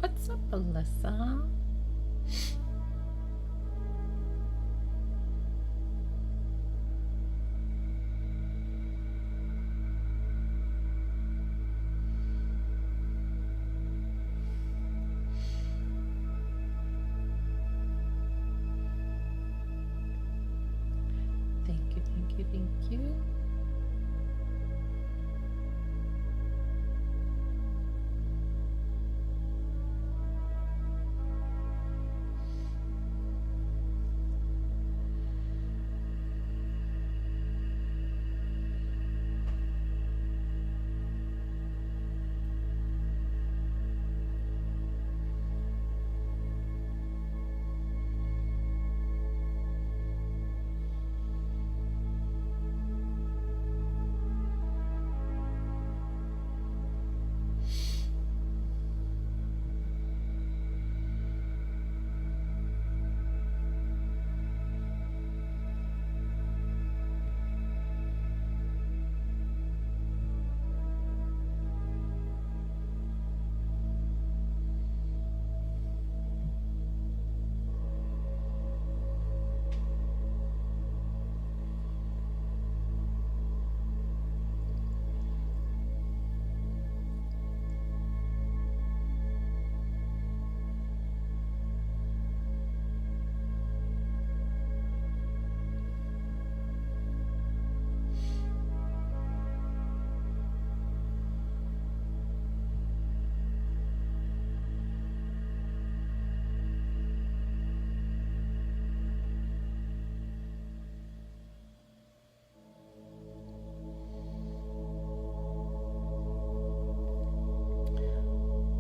What's up, Alyssa? Thank you, thank you, thank you.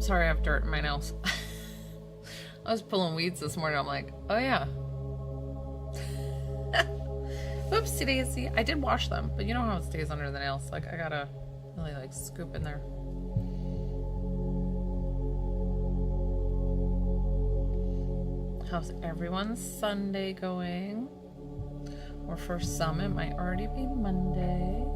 Sorry, I have dirt in my nails. I was pulling weeds this morning. I'm like, oh yeah. Oopsie daisy. I did wash them, but you know how it stays under the nails. Like, I gotta really like scoop in there. How's everyone's Sunday going? Or for some, it might already be Monday.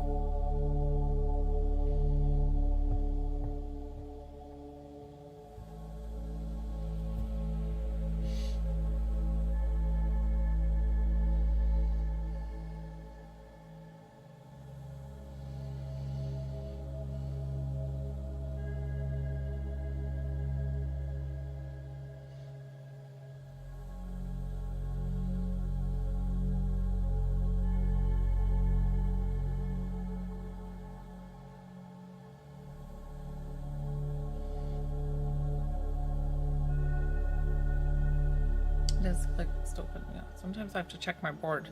It is like still open. Yeah. Sometimes I have to check my board.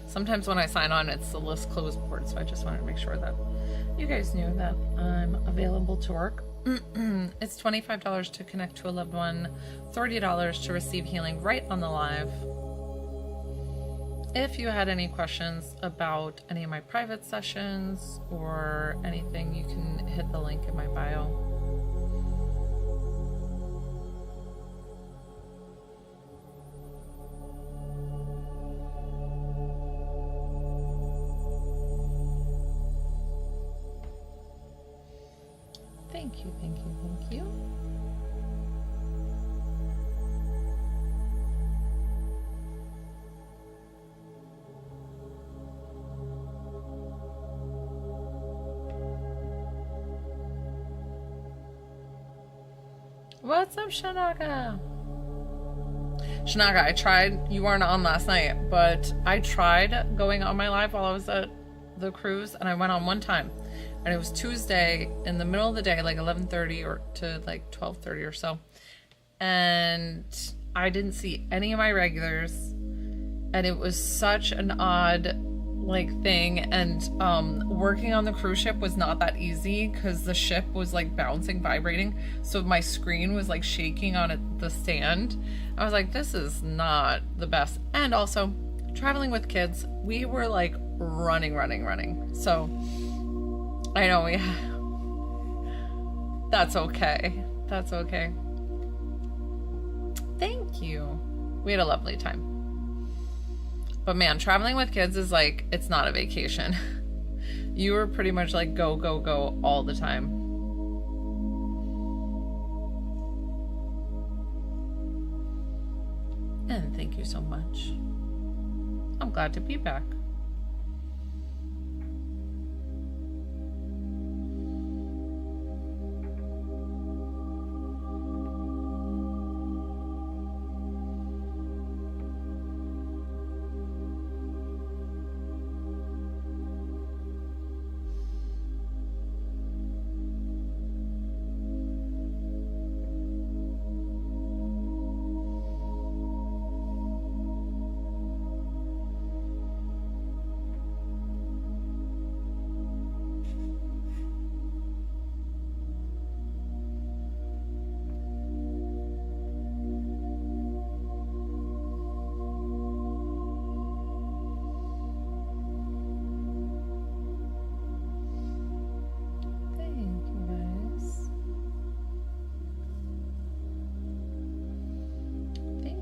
Sometimes when I sign on, it's the list closed board. So I just wanted to make sure that you guys knew that I'm available to work. It's $25 to connect to a loved one, $30 to receive healing right on the live. If you had any questions about any of my private sessions or anything, you can hit the link in my bio. Thank you, thank you, thank you. What's up, Shanaga? Shanaga, I tried, you weren't on last night, but I tried going on my live while I was at the cruise, and I went on one time. And it was Tuesday in the middle of the day, like 11:30 or to like 12:30 or so. And I didn't see any of my regulars. And it was such an odd like thing. And working on the cruise ship was not that easy because the ship was like bouncing, vibrating. So my screen was like shaking on the stand. I was like, this is not the best. And also traveling with kids, we were like running. So I know that's okay. That's okay. Thank you. We had a lovely time. But man, traveling with kids is like, it's not a vacation. You were pretty much like go all the time. And thank you so much. I'm glad to be back.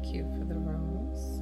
You for the rose.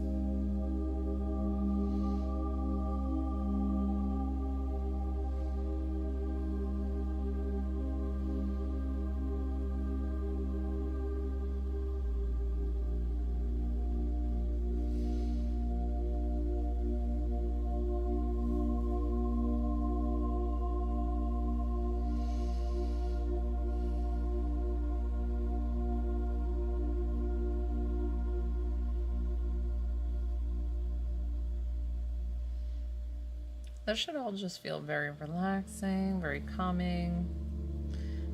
This should all just feel very relaxing, very calming.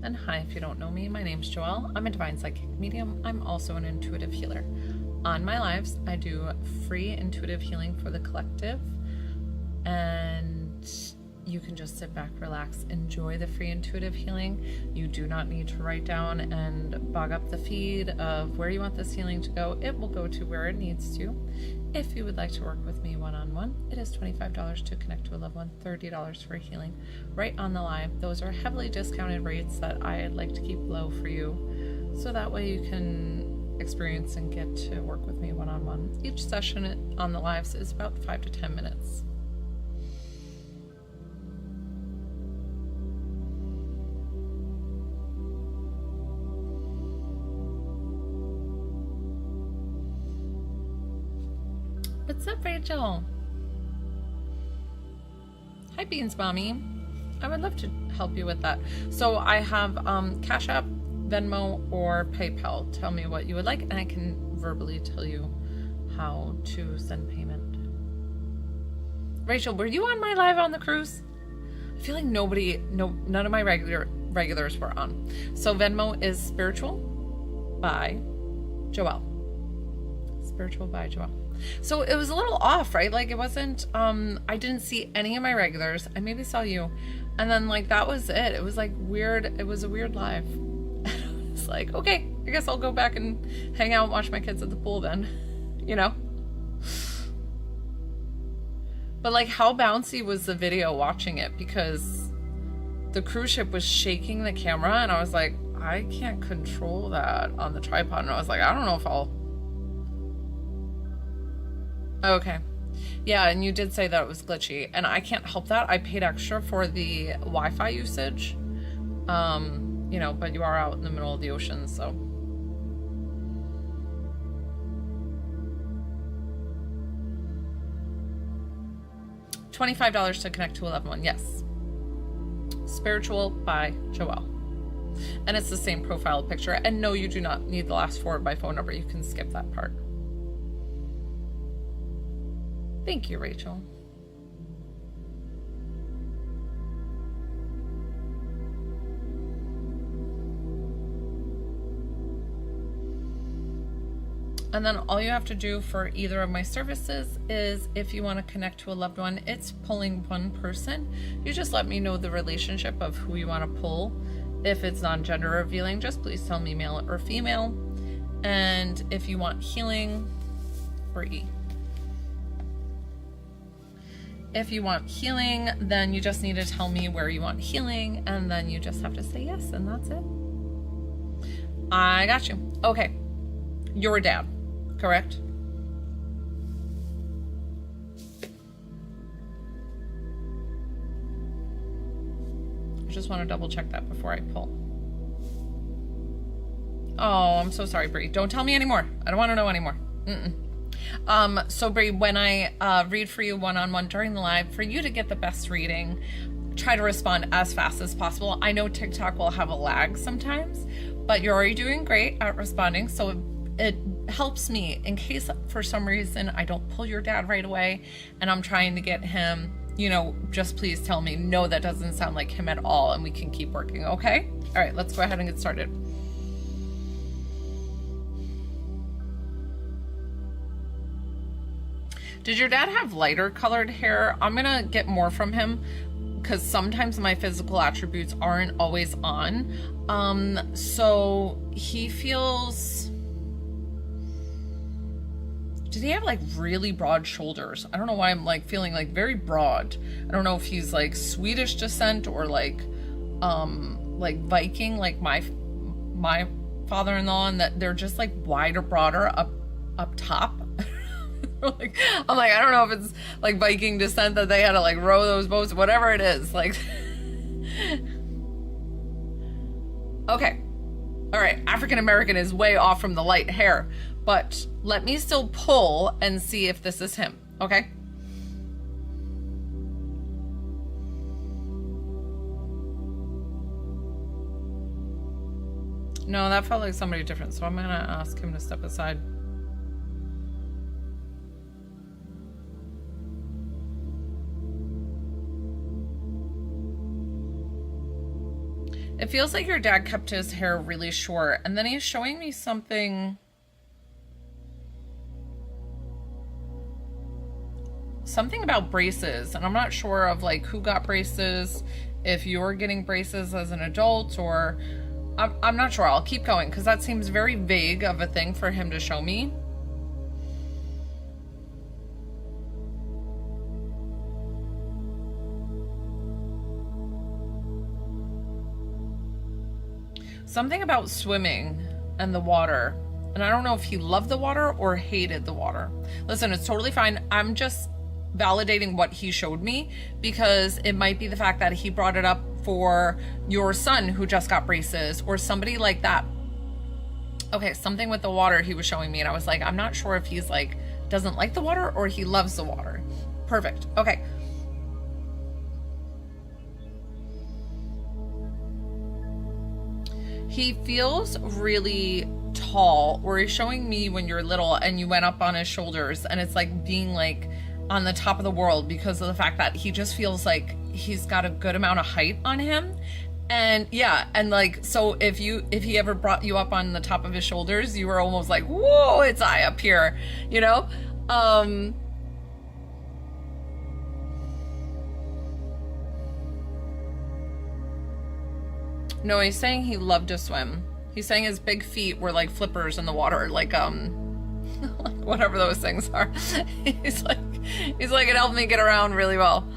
And hi, if you don't know me, my name's Joelle. I'm a divine psychic medium. I'm also an intuitive healer. On my lives, I do free intuitive healing for the collective. And you can just sit back, relax, enjoy the free intuitive healing. You do not need to write down and bog up the feed of where you want this healing to go. It will go to where it needs to. If you would like to work with me one-on-one, it is $25 to connect to a loved one, $30 for healing right on the live. Those are heavily discounted rates that I'd like to keep low for you, so that way you can experience and get to work with me one-on-one. Each session on the lives is about 5 to 10 minutes. What's up, Rachel? Hi, Beans Mommy. I would love to help you with that. So I have Cash App, Venmo, or PayPal. Tell me what you would like, and I can verbally tell you how to send payment. Rachel, were you on my live on the cruise? I feel like none of my regulars were on. So Venmo is Spiritual by Joelle. Spiritual by Joelle. So it was a little off, right? Like it wasn't, I didn't see any of my regulars. I maybe saw you. And then like, that was it. It was like weird. It was a weird live. And I was like, okay, I guess I'll go back and hang out and watch my kids at the pool then, you know? But like, how bouncy was the video watching it? Because the cruise ship was shaking the camera and I was like, I can't control that on the tripod. And I was like, I don't know if I'll. Okay. Yeah, and you did say that it was glitchy, and I can't help that. I paid extra for the Wi-Fi usage. You know, but you are out in the middle of the ocean, so. $25 to connect to a loved one, yes. Spiritual by Joelle. And it's the same profile picture. And no, you do not need the last 4 of my phone number. You can skip that part. Thank you, Rachel. And then all you have to do for either of my services is if you want to connect to a loved one, it's pulling one person. You just let me know the relationship of who you want to pull. If it's non-gender revealing, just please tell me male or female. And if you want healing, or E. If you want healing, then you just need to tell me where you want healing, and then you just have to say yes, and that's it. I got you. Okay. Your dad, correct? I just want to double check that before I pull. Oh, I'm so sorry, Brie. Don't tell me anymore. I don't want to know anymore. So Brie, when I read for you one-on-one during the live, for you to get the best reading, try to respond as fast as possible. I know TikTok will have a lag sometimes, but you're already doing great at responding. So it helps me in case for some reason I don't pull your dad right away and I'm trying to get him, you know, just please tell me, no, that doesn't sound like him at all, and we can keep working, okay? All right, let's go ahead and get started. Did your dad have lighter colored hair? I'm gonna get more from him because sometimes my physical attributes aren't always on. So he feels, did he have like really broad shoulders? I don't know why I'm like feeling like very broad. I don't know if he's like Swedish descent or like Viking, like my father-in-law, and that they're just like wider, broader up top. Like, I'm like, I don't know if it's like Viking descent that they had to like row those boats, whatever it is. Like, okay. All right. African American is way off from the light hair, but let me still pull and see if this is him. Okay. No, that felt like somebody different. So I'm going to ask him to step aside. It feels like your dad kept his hair really short, and then he's showing me something about braces, and I'm not sure of like who got braces, if you're getting braces as an adult, or I'm not sure. I'll keep going because that seems very vague of a thing for him to show me. Something about swimming and the water. And I don't know if he loved the water or hated the water. Listen, it's totally fine. I'm just validating what he showed me because it might be the fact that he brought it up for your son who just got braces or somebody like that. Okay, something with the water he was showing me, and I was like, I'm not sure if he's like doesn't like the water or he loves the water. Perfect. Okay. He feels really tall, or he's showing me when you're little and you went up on his shoulders, and it's like being like on the top of the world because of the fact that he just feels like he's got a good amount of height on him. And yeah, and like, so if he ever brought you up on the top of his shoulders, you were almost like, whoa, it's high up here, you know? No, he's saying he loved to swim. He's saying his big feet were like flippers in the water, like like whatever those things are. He's like it helped me get around really well.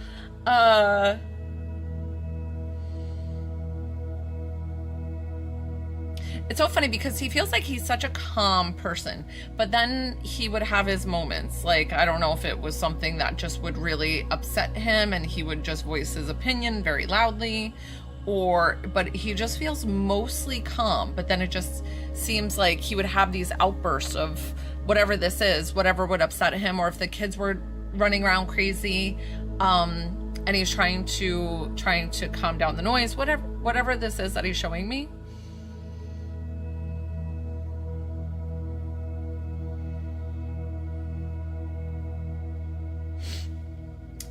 It's so funny because he feels like he's such a calm person, but then he would have his moments. Like, I don't know if it was something that just would really upset him and he would just voice his opinion very loudly, but he just feels mostly calm, but then it just seems like he would have these outbursts of whatever this is, whatever would upset him, or if the kids were running around crazy, and he's trying to calm down the noise, whatever this is that he's showing me.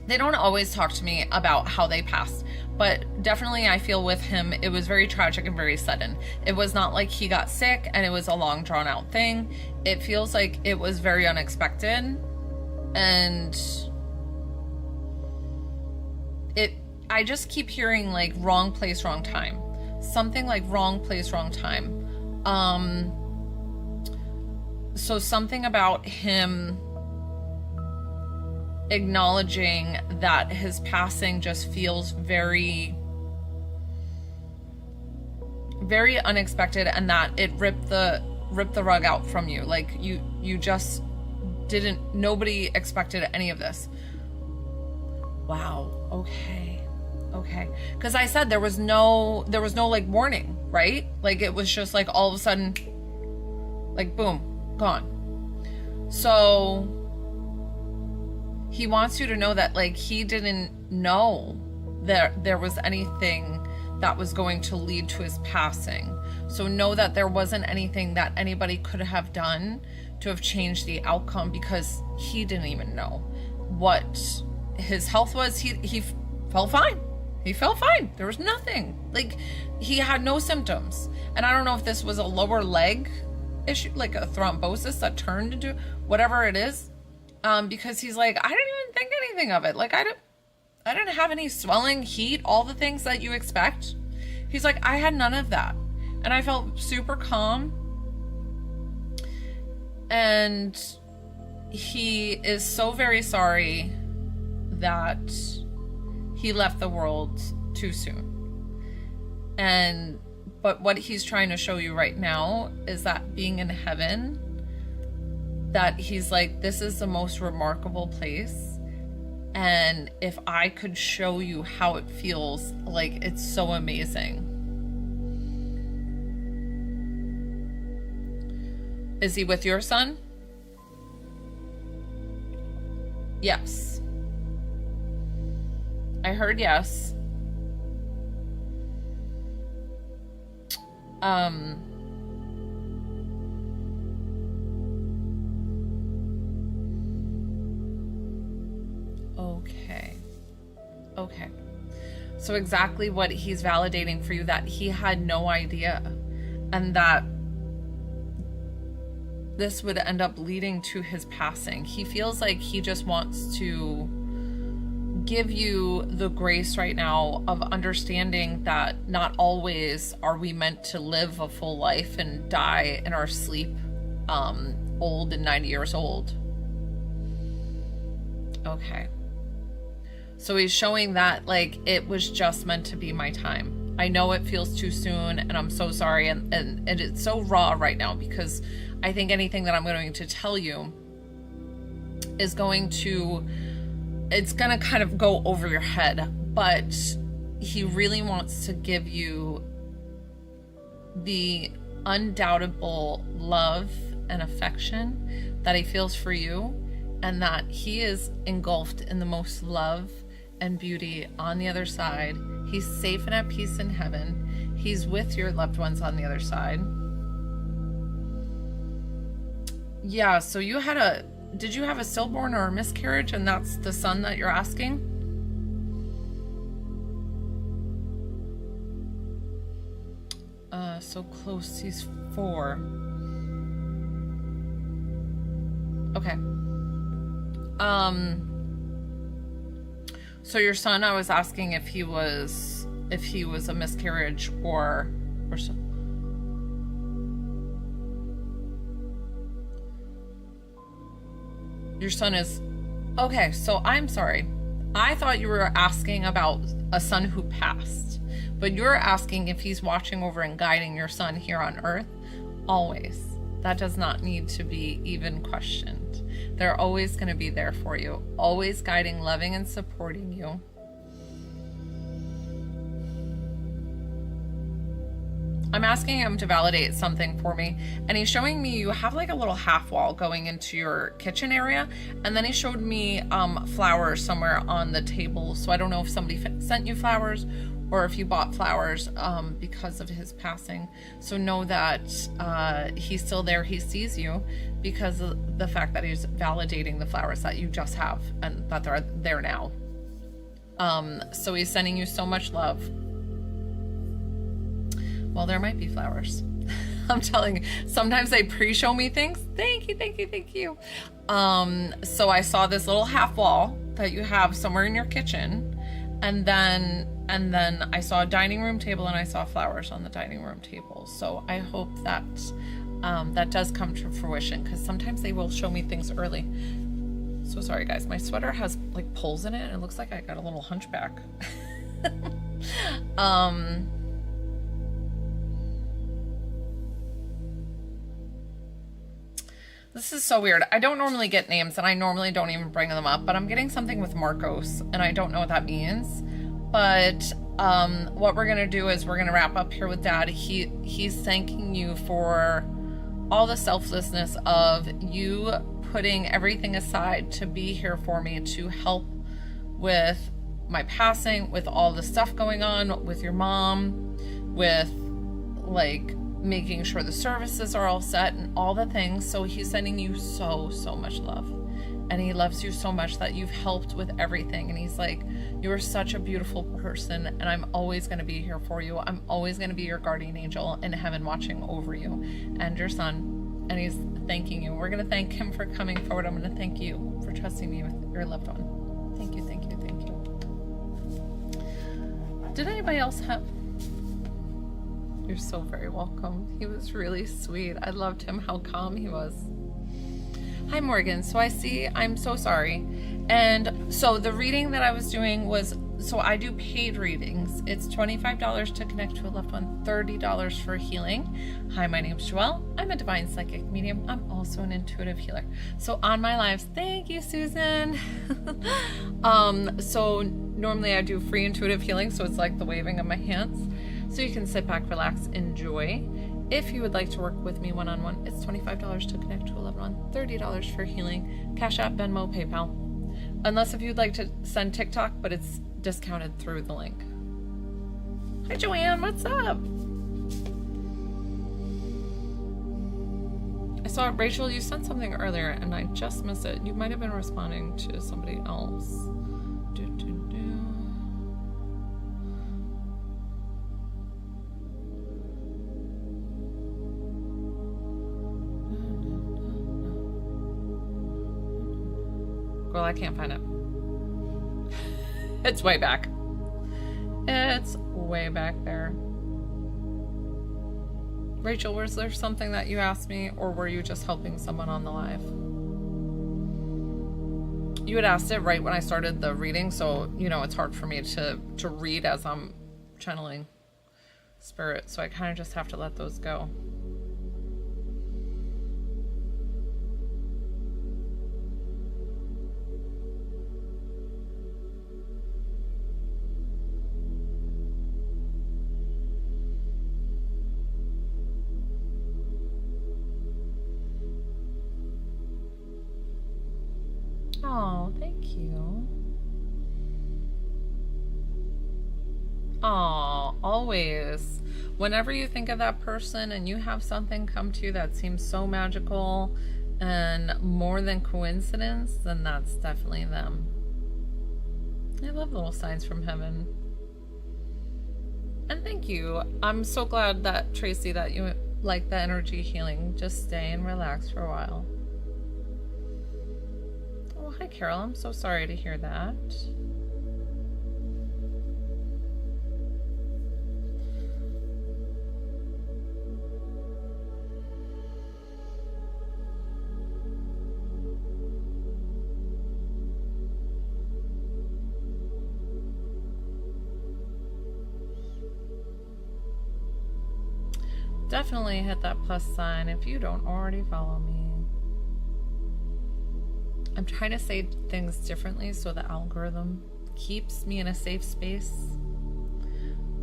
They don't always talk to me about how they passed, but definitely I feel with him, it was very tragic and very sudden. It was not like he got sick and it was a long drawn out thing. It feels like it was very unexpected, and I just keep hearing like wrong place, wrong time. Something like wrong place, wrong time. So something about him acknowledging that his passing just feels very, very unexpected, and that it ripped the rug out from you. Like you just didn't, nobody expected any of this. Wow. Okay. Because I said there was no like warning, right? Like it was just like all of a sudden, like boom, gone. So he wants you to know that, like, he didn't know that there was anything that was going to lead to his passing. So know that there wasn't anything that anybody could have done to have changed the outcome, because he didn't even know what his health was. He felt fine. He felt fine. There was nothing. Like, he had no symptoms. And I don't know if this was a lower leg issue, like a thrombosis that turned into whatever it is. Because he's like, I didn't even think anything of it. Like, I didn't have any swelling, heat, all the things that you expect. He's like, I had none of that. And I felt super calm. And he is so very sorry that he left the world too soon. But what he's trying to show you right now is that being in heaven, that he's like, this is the most remarkable place. And if I could show you how it feels, like, it's so amazing. Is he with your son? Yes. I heard yes. Okay. So exactly what he's validating for you, that he had no idea, and that this would end up leading to his passing. He feels like he just wants to give you the grace right now of understanding that not always are we meant to live a full life and die in our sleep, old and 90 years old. Okay. So he's showing that, like, it was just meant to be my time. I know it feels too soon, and I'm so sorry, and it's so raw right now, because I think anything that I'm going to tell you is it's going to kind of go over your head, but he really wants to give you the undoubtable love and affection that he feels for you, and that he is engulfed in the most love and beauty on the other side. He's safe and at peace in heaven. He's with your loved ones on the other side. Yeah, so did you have a stillborn or a miscarriage, and that's the son that you're asking? So close, he's 4. Okay. So your son, I was asking if he was a miscarriage or so. Your son is, okay, so I'm sorry. I thought you were asking about a son who passed, but you're asking if he's watching over and guiding your son here on earth. Always. That does not need to be even questioned. They're always going to be there for you, always guiding, loving, and supporting you. I'm asking him to validate something for me, and he's showing me you have like a little half wall going into your kitchen area, and then he showed me flowers somewhere on the table. So I don't know if somebody sent you flowers or if you bought flowers because of his passing. So know that he's still there. He sees you because of the fact that he's validating the flowers that you just have and that they're there now. So he's sending you so much love. Well, there might be flowers. I'm telling you, sometimes they pre-show me things. Thank you. So I saw this little half wall that you have somewhere in your kitchen, and then I saw a dining room table, and I saw flowers on the dining room table. So I hope that that does come to fruition, because sometimes they will show me things early. So sorry guys, my sweater has like pulls in it, and it looks like I got a little hunchback. This is so weird. I don't normally get names, and I normally don't even bring them up, but I'm getting something with Marcos, and I don't know what that means. But what we're gonna do is we're gonna wrap up here with Dad. He's thanking you for all the selflessness of you putting everything aside to be here for me, to help with my passing, with all the stuff going on with your mom, with like making sure the services are all set and all the things. So he's sending you so much love, and he loves you so much that you've helped with everything. And he's like, you're such a beautiful person, and I'm always going to be here for you. I'm always going to be your guardian angel in heaven, watching over you and your son. And he's thanking you. We're going to thank him for coming forward. I'm going to thank you for trusting me with your loved one. Thank you, thank you, thank you. Did anybody else have... You're so very welcome. He was really sweet. I loved him, how calm he was. Hi, Morgan. So I see, I'm so sorry. And so the reading that I was doing was, so I do paid readings. It's $25 to connect to a loved one, $30 for healing. Hi, my name's Joelle. I'm a divine psychic medium. I'm also an intuitive healer. So on my lives, thank you, Susan. So normally I do free intuitive healing. So it's like the waving of my hands. So you can sit back, relax, enjoy. If you would like to work with me one-on-one, it's $25 to connect to a loved one, $30 for healing, Cash App, Venmo, PayPal. Unless if you'd like to send TikTok, but it's discounted through the link. Hi, Joanne, what's up? I saw Rachel, you sent something earlier and I just missed it. You might have been responding to somebody else. Girl, I can't find it. It's way back. It's way back there. Rachel, was there something that you asked me, or were you just helping someone on the live? You had asked it right when I started the reading, so you know it's hard for me to read as I'm channeling spirit, so I kind of just have to let those go. Oh, thank you. Oh, always. Whenever you think of that person and you have something come to you that seems so magical and more than coincidence, then that's definitely them. I love little signs from heaven. And thank you. I'm so glad that, Tracy, that you like the energy healing. Just stay and relax for a while. Oh, hi, Carol. I'm so sorry to hear that. Definitely hit that plus sign if you don't already follow me. I'm trying to say things differently so the algorithm keeps me in a safe space.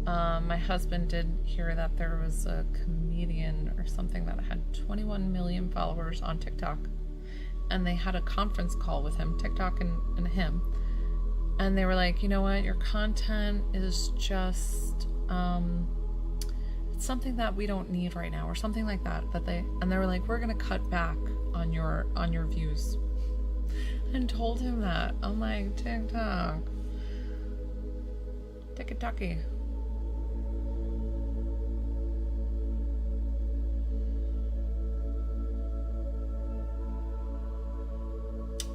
My husband did hear that there was a comedian or something that had 21 million followers on TikTok, and they had a conference call with him, TikTok and him, and they were like, you know what, your content is just it's something that we don't need right now, or something like that. They were like, we're gonna cut back on your views. And told him that. I'm like, TikTok. TikToky.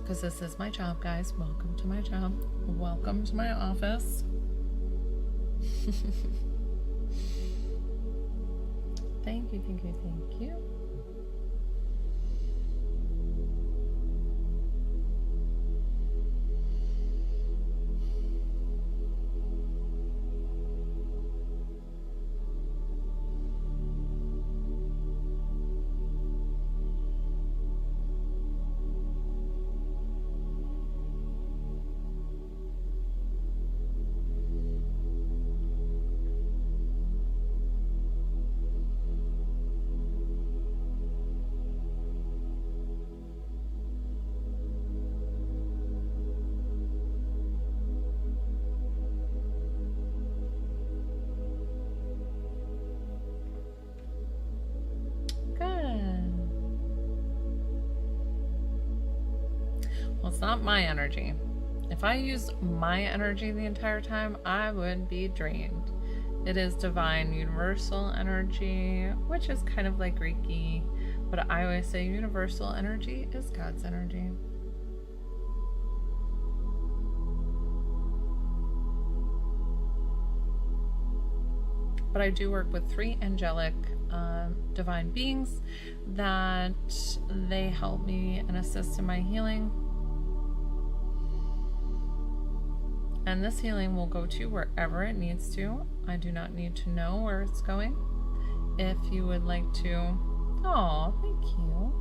Because this is my job, guys. Welcome to my job. Welcome to my office. Thank you, thank you, thank you. Well, it's not my energy. If I used my energy the entire time, I would be drained. It is divine universal energy, which is kind of like Reiki, but I always say universal energy is God's energy. But I do work with 3 angelic divine beings that they help me and assist in my healing. And this healing will go to wherever it needs to. I do not need to know where it's going. If you would like to, oh, thank you.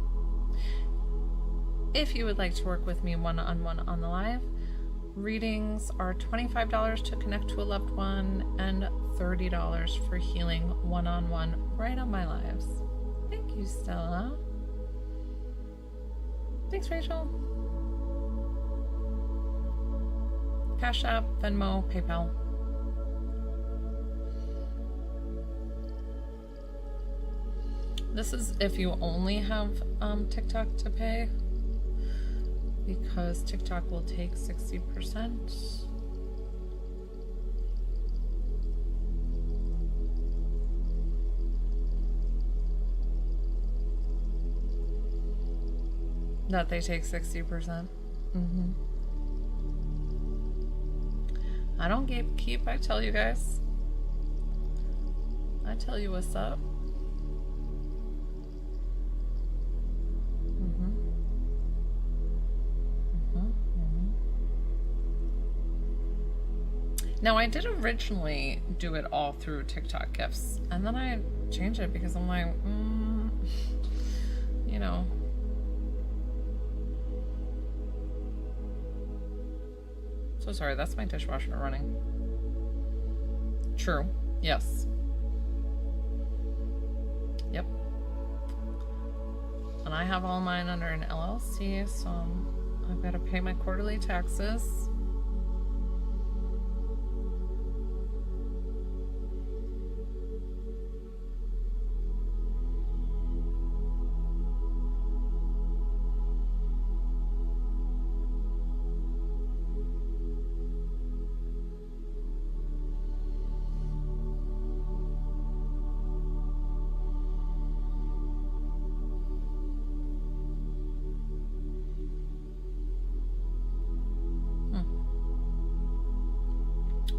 If you would like to work with me one-on-one on the live, readings are $25 to connect to a loved one and $30 for healing one-on-one right on my lives. Thank you, Stella. Thanks, Rachel. Cash App, Venmo, PayPal. This is if you only have TikTok to pay, because TikTok will take 60%. That they take 60%. I don't gatekeep, I tell you guys. I tell you what's up. Now, I did originally do it all through TikTok gifts, and then I changed it because I'm like, you know. So sorry, that's my dishwasher running. True. Yes. Yep. And I have all mine under an LLC, so I've got to pay my quarterly taxes.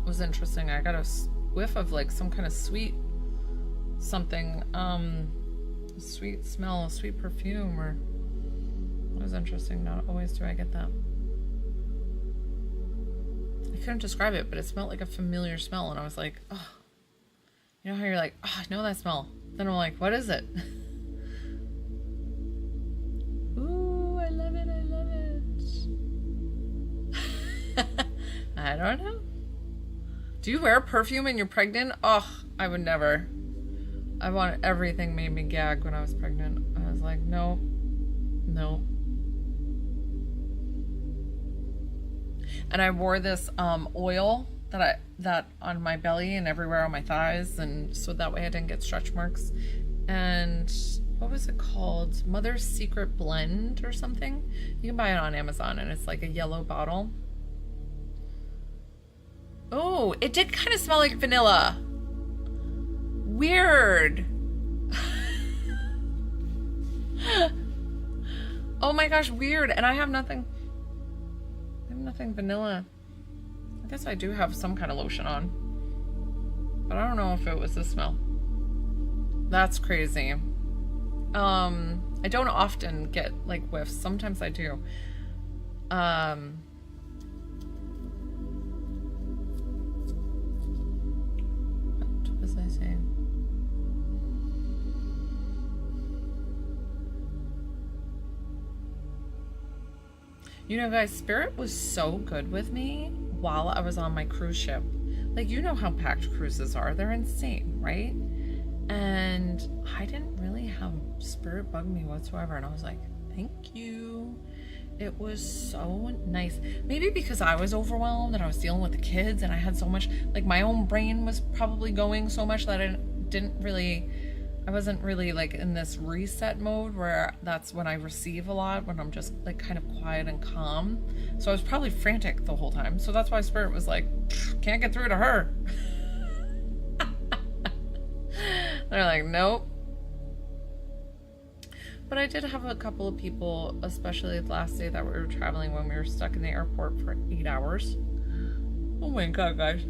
Was interesting. I got a whiff of like some kind of sweet something, sweet smell, sweet perfume, or it was interesting. Not always do I get that. I couldn't describe it, but it smelled like a familiar smell, and I was like, oh, you know how you're like, oh, I know that smell. Then I'm like, what is it? Ooh, I love it, I love it. I don't know. Do you wear perfume and you're pregnant? Oh, I would never. I wanted everything made me gag when I was pregnant. I was like, no, no. And I wore this oil that on my belly and everywhere on my thighs, and so that way I didn't get stretch marks. And what was it called? Mother's Secret Blend or something. You can buy it on Amazon, and it's like a yellow bottle. Oh, it did kind of smell like vanilla. Weird. Oh my gosh, weird. And I have nothing vanilla. I guess I do have some kind of lotion on, but I don't know if it was the smell. That's crazy. I don't often get like whiffs. Sometimes I do. What was I saying? You know, guys, Spirit was so good with me while I was on my cruise ship. Like, you know how packed cruises are. They're insane, right? And I didn't really have Spirit bug me whatsoever. And I was like, thank you. It was so nice. Maybe because I was overwhelmed and I was dealing with the kids and I had so much, like my own brain was probably going so much that I didn't really I wasn't really like in this reset mode where that's when I receive a lot, when I'm just like kind of quiet and calm. So I was probably frantic the whole time. So that's why Spirit was like, can't get through to her. They're like, nope. But I did have a couple of people, especially the last day that we were traveling, when we were stuck in the airport for 8 hours. Oh my God, guys.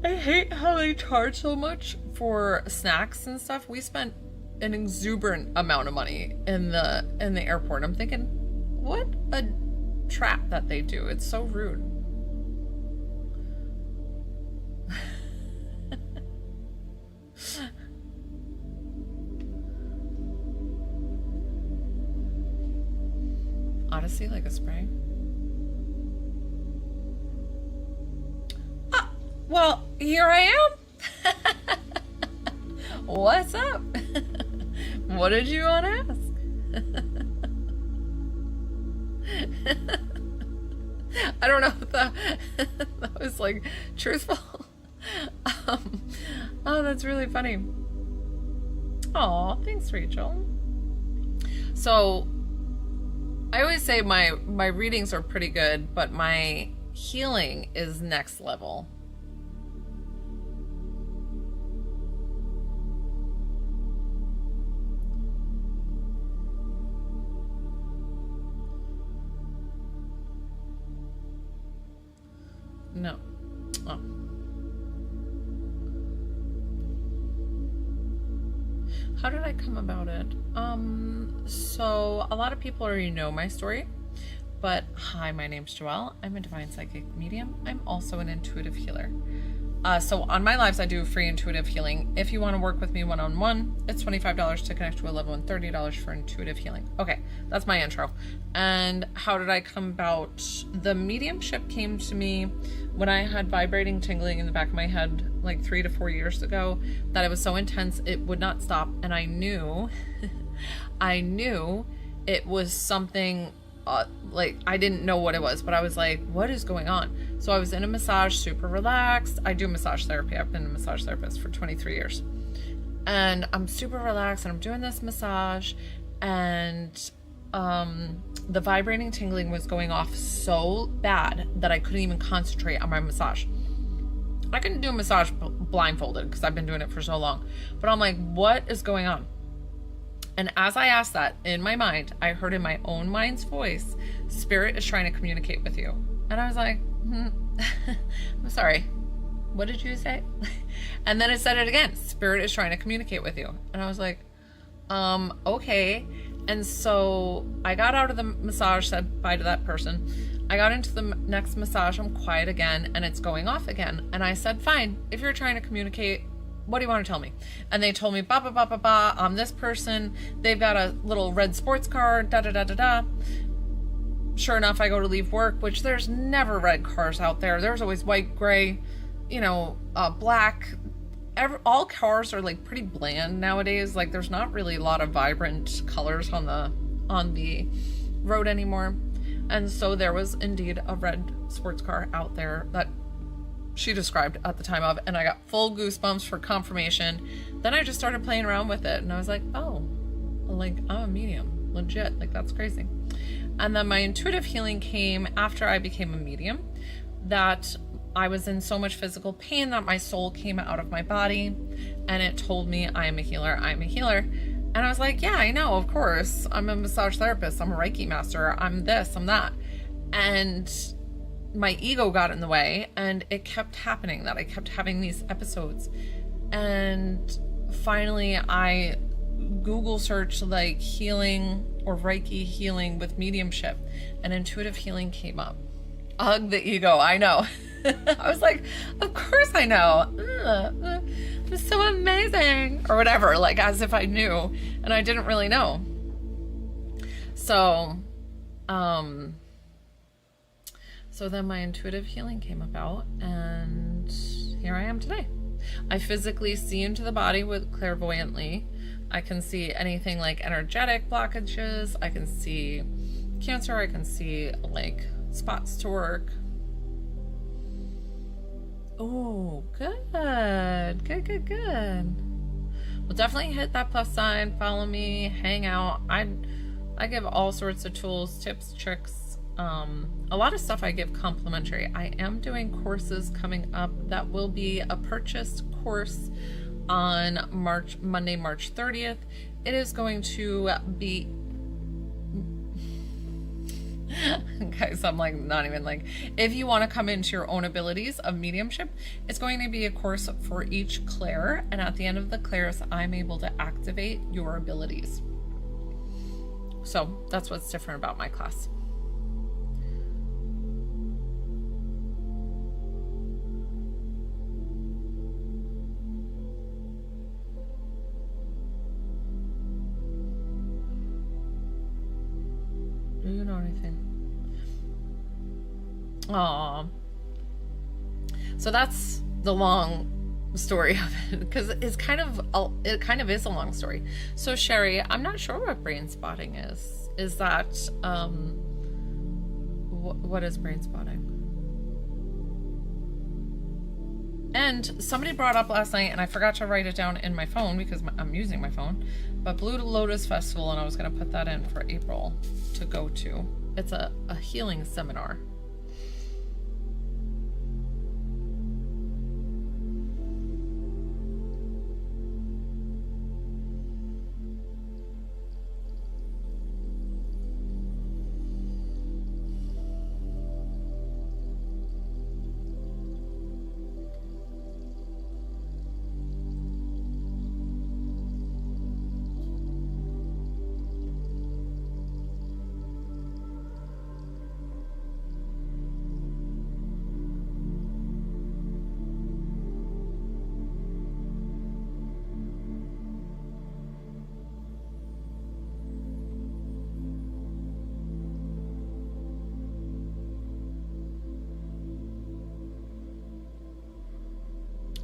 I hate how they charge so much for snacks and stuff. We spent an exuberant amount of money in the airport. I'm thinking, what a trap that they do. It's so rude. Odyssey like a spray. Well, here I am. What's up? What did you want to ask? I don't know if that was like truthful. Oh, that's really funny. Oh, thanks, Rachel. So I always say my readings are pretty good, but my healing is next level. No. Oh. How did I come about it? So a lot of people already know my story, but hi, my name's Joelle. I'm a divine psychic medium. I'm also an intuitive healer. So on my lives, I do free intuitive healing. If you want to work with me one-on-one, it's $25 to connect to a level and $30 for intuitive healing. Okay, that's my intro. And how did I come about? The mediumship came to me when I had vibrating tingling in the back of my head like 3 to 4 years ago that it was so intense it would not stop. And I knew, I knew it was something like I didn't know what it was, but I was like, what is going on? So I was in a massage, super relaxed. I do massage therapy. I've been a massage therapist for 23 years. And I'm super relaxed and I'm doing this massage, and the vibrating tingling was going off so bad that I couldn't even concentrate on my massage. I couldn't do a massage blindfolded because I've been doing it for so long. But I'm like, what is going on? And as I asked that in my mind, I heard in my own mind's voice, Spirit is trying to communicate with you. And I was like, I'm sorry. What did you say? And then it said it again. Spirit is trying to communicate with you. And I was like, okay. And so I got out of the massage, said bye to that person. I got into the next massage. I'm quiet again, and it's going off again. And I said, fine, if you're trying to communicate, what do you want to tell me? And they told me, ba ba ba ba ba, I'm this person. They've got a little red sports car, da da da da da. Sure enough, I go to leave work, which there's never red cars out there. There's always white, gray, black. All cars are like pretty bland nowadays. Like there's not really a lot of vibrant colors on the road anymore. And so there was indeed a red sports car out there that she described at the time of, and I got full goosebumps for confirmation. Then I just started playing around with it, and I was like, oh, like I'm a medium, legit, like that's crazy. And then my intuitive healing came after I became a medium, that I was in so much physical pain that my soul came out of my body, and it told me, I am a healer, I'm a healer. And I was like, yeah, I know, of course, I'm a massage therapist, I'm a Reiki master, I'm this, I'm that. And my ego got in the way, and it kept happening that I kept having these episodes. And finally I Google searched like healing or Reiki healing with mediumship, and intuitive healing came up. Ugh, the ego, I know. I was like, of course I know. I'm so amazing, or whatever, like as if I knew, and I didn't really know. So then my intuitive healing came about, and here I am today. I physically see into the body with clairvoyantly. I can see anything like energetic blockages. I can see cancer. I can see like spots to work. Oh, good. Well, definitely hit that plus sign, follow me, hang out. I give all sorts of tools, tips, tricks. A lot of stuff I give complimentary. I am doing courses coming up that will be a purchased course on Monday, March 30th. It is going to be guys, I'm like not even like, if you want to come into your own abilities of mediumship, it's going to be a course for each clair, and at the end of the clairs I'm able to activate your abilities. So that's what's different about my class. Do you know anything? Aw. So that's the long story of it, because it kind of is a long story. So Sherry, I'm not sure what brain spotting is. Is that what is brain spotting? And somebody brought up last night, and I forgot to write it down in my phone because I'm using my phone, but Blue Lotus Festival, and I was going to put that in for April to go to. It's a healing seminar.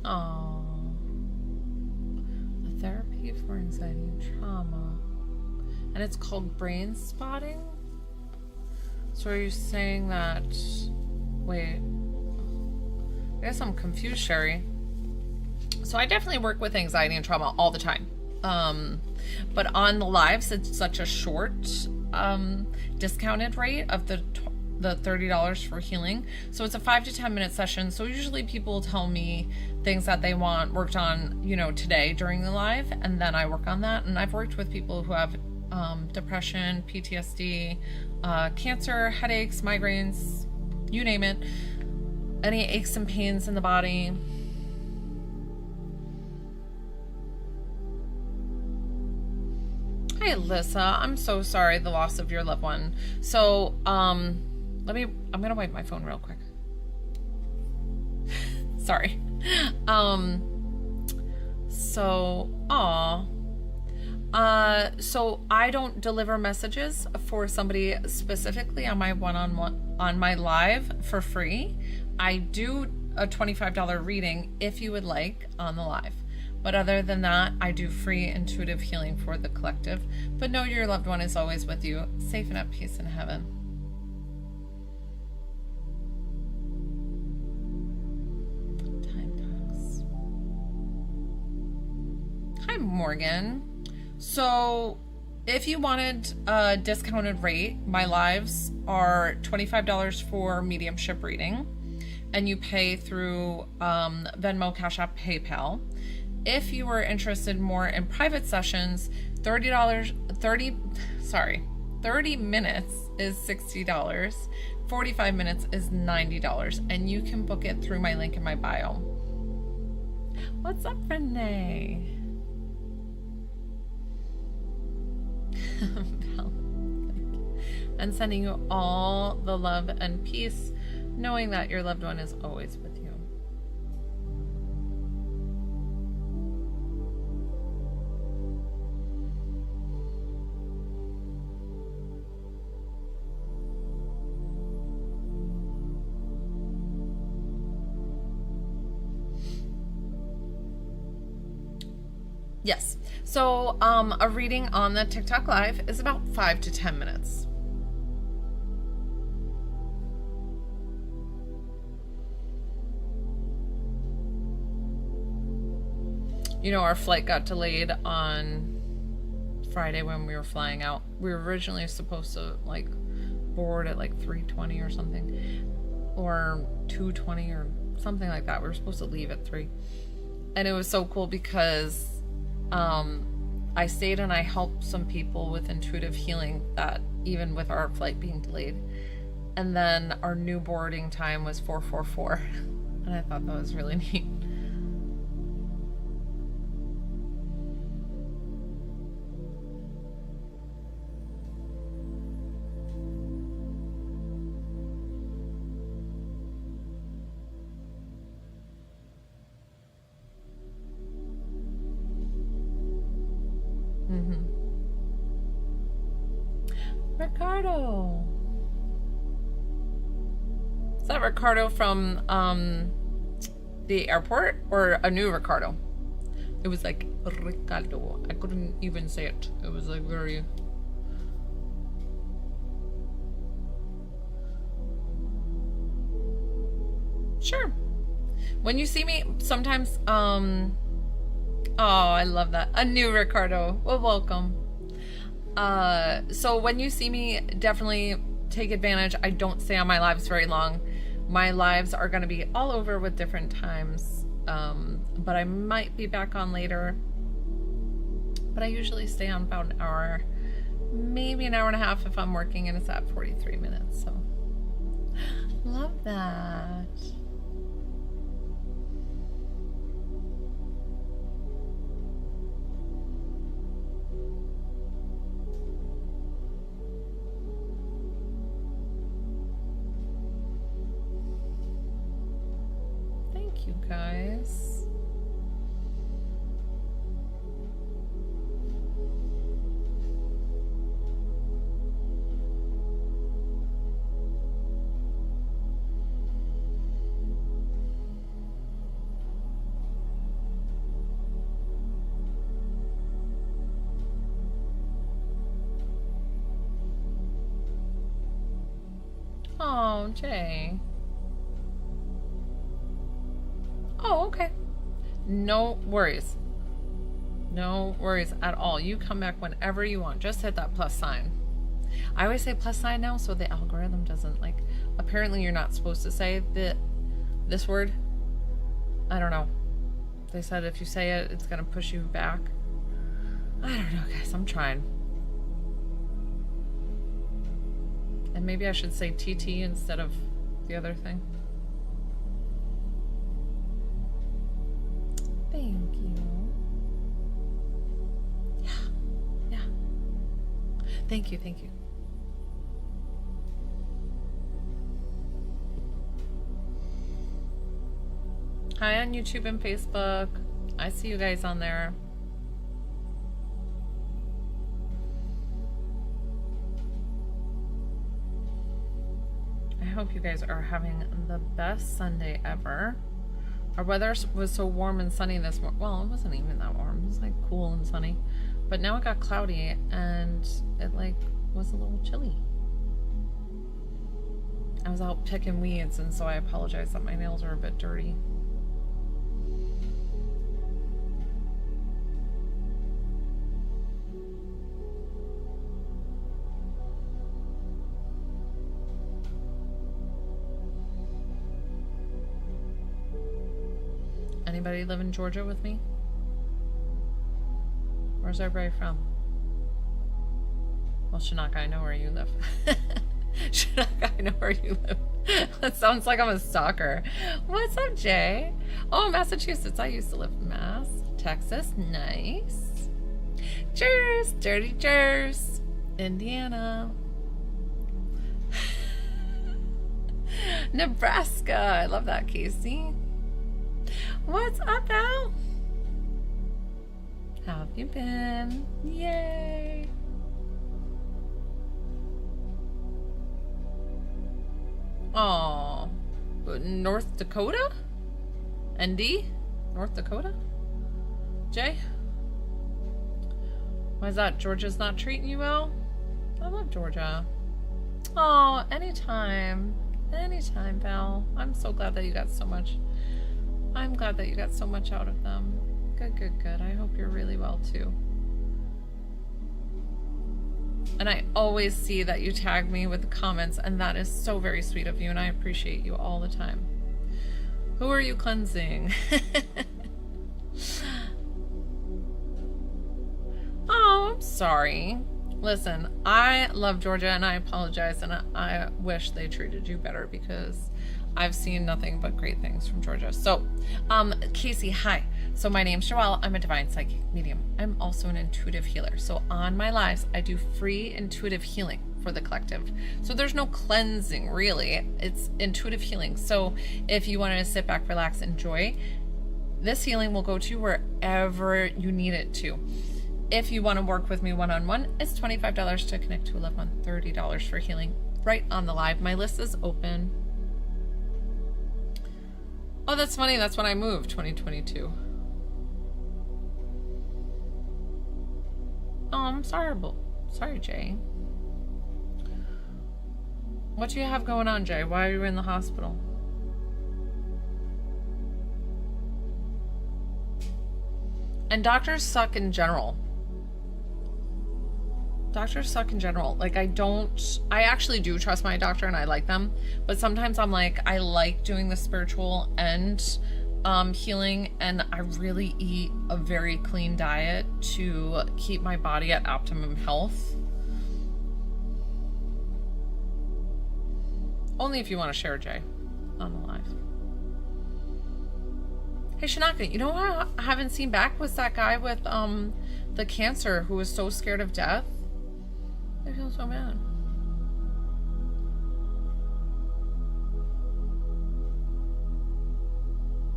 Oh, a therapy for anxiety and trauma, and it's called brain spotting. So are you saying that? Wait, I guess I'm confused, Sherry. So I definitely work with anxiety and trauma all the time, but on the lives it's such a short discounted rate of the $30 for healing. So it's a 5 to 10 minute session. So usually people tell me things that they want worked on, today during the live, and then I work on that. And I've worked with people who have depression, PTSD, cancer, headaches, migraines, you name it, any aches and pains in the body. Hi, Alyssa. I'm so sorry the loss of your loved one. So, I'm gonna wipe my phone real quick. Sorry. So I don't deliver messages for somebody specifically on my one-on-one, on my live for free. I do a $25 reading if you would like on the live. But other than that, I do free intuitive healing for the collective. But know your loved one is always with you, safe and at peace in heaven. Hi, Morgan. So if you wanted a discounted rate, my lives are $25 for mediumship reading, and you pay through Venmo, Cash App, PayPal. If you were interested more in private sessions, 30 minutes is $60, 45 minutes is $90, and you can book it through my link in my bio. What's up, Renee? And sending you all the love and peace, knowing that your loved one is always with you. Yes. So a reading on the TikTok Live is about 5 to 10 minutes. You know, our flight got delayed on Friday when we were flying out. We were originally supposed to like board at like 3:20 or something, or 2:20 or something like that. We were supposed to leave at 3. And it was so cool because I stayed and I helped some people with intuitive healing, that even with our flight being delayed. And then our new boarding time was 4:44. And I thought that was really neat. Ricardo. Is that Ricardo from the airport, or a new Ricardo? It was like Ricardo. I couldn't even say it. It was like very... Sure. When you see me, sometimes, oh, I love that. A new Ricardo. Well, welcome. So when you see me, definitely take advantage. I don't stay on my lives very long. My lives are going to be all over with different times. But I might be back on later. But I usually stay on about an hour, maybe an hour and a half if I'm working, and it's at 43 minutes. So love that. You guys. Oh, Jay. Oh, okay. No worries. No worries at all. You come back whenever you want. Just hit that plus sign. I always say plus sign now so the algorithm doesn't like... Apparently you're not supposed to say this word. I don't know. They said if you say it, it's going to push you back. I don't know, guys. I'm trying. And maybe I should say TT instead of the other thing. Thank you. Yeah. Thank you, thank you. Hi on YouTube and Facebook. I see you guys on there. I hope you guys are having the best Sunday ever. Our weather was so warm and sunny this morning. Well, it wasn't even that warm. It was like cool and sunny. But now it got cloudy and it like was a little chilly. I was out picking weeds, and so I apologize that my nails are a bit dirty. Anybody live in Georgia with me? Where's everybody from? Well, Shanaka, I know where you live. Shanaka, I know where you live. That sounds like I'm a stalker. What's up, Jay? Oh, Massachusetts. I used to live in Mass. Texas. Nice. Cheers. Dirty cheers. Indiana. Nebraska. I love that, Casey. What's up, Al? How have you been? Yay! Oh, North Dakota? ND? North Dakota? Jay? Why is that? Georgia's not treating you well? I love Georgia. Oh, anytime. Anytime, pal. I'm so glad that you got so much. I'm glad that you got so much out of them. Good, good, good. I hope you're really well too. And I always see that you tag me with the comments, and that is so very sweet of you, and I appreciate you all the time. Who are you cleansing? Oh, I'm sorry. Listen, I love Georgia, and I apologize, and I wish they treated you better, because I've seen nothing but great things from Georgia. So, Casey, hi. So my name's Joelle. I'm a divine psychic medium. I'm also an intuitive healer. So on my lives, I do free intuitive healing for the collective. So there's no cleansing, really. It's intuitive healing. So if you want to sit back, relax, enjoy, this healing will go to wherever you need it to. If you want to work with me one-on-one, it's $25 to connect to a loved one, $30 for healing right on the live. My list is open. Oh, that's funny. That's when I moved, 2022. Oh, I'm sorry, Jay. What do you have going on, Jay? Why are you in the hospital? And doctors suck in general. Doctors suck in general. Like, I actually do trust my doctor and I like them, but sometimes I'm like, I like doing the spiritual and healing, and I really eat a very clean diet to keep my body at optimum health. Only if you want to share, Jay, on the live. Hey, Shanaka, you know what I haven't seen back was that guy with the cancer who was so scared of death. I feel so bad.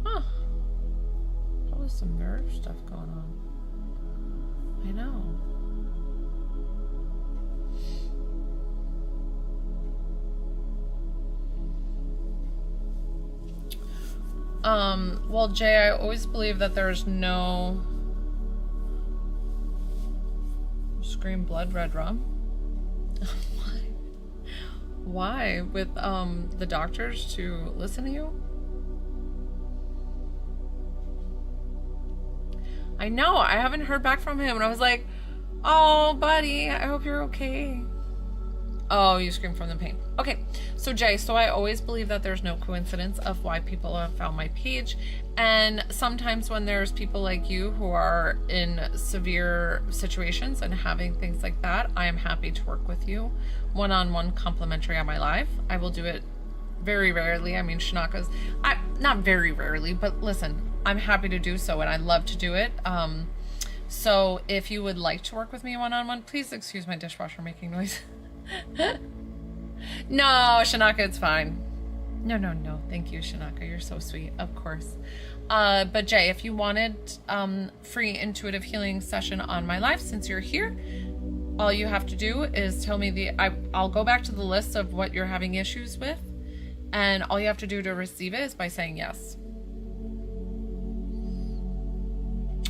Huh. Probably some nerve stuff going on. I know. Well, Jay, I always believe that there's no scream blood red rum. Why? With the doctors to listen to you? I know, I haven't heard back from him, and I was like, oh, buddy, I hope you're okay. Oh, you scream from the pain. Okay, so Jay, so I always believe that there's no coincidence of why people have found my page. And sometimes when there's people like you who are in severe situations and having things like that, I am happy to work with you one-on-one complimentary on my live. I will do it very rarely. I mean, Shanaka's, not very rarely, but listen, I'm happy to do so and I love to do it. So if you would like to work with me one-on-one, please excuse my dishwasher making noise. No, Shanaka, it's fine. No. Thank you, Shanaka. You're so sweet. Of course. But Jay, if you wanted free intuitive healing session on my life, since you're here, all you have to do is tell me I'll go back to the list of what you're having issues with, and all you have to do to receive it is by saying yes.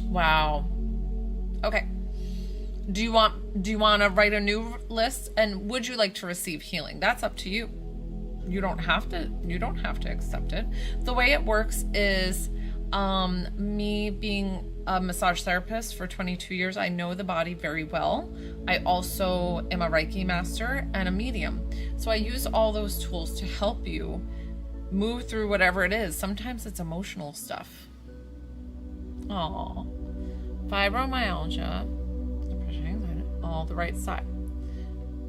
Wow. Okay. Do you want to write a new list, and would you like to receive healing? That's up to you. You don't have to accept it. The way it works is me being a massage therapist for 22 years, I know the body very well. I also am a Reiki master and a medium. So I use all those tools to help you move through whatever it is. Sometimes it's emotional stuff. Oh, fibromyalgia, depression, anxiety, all the right side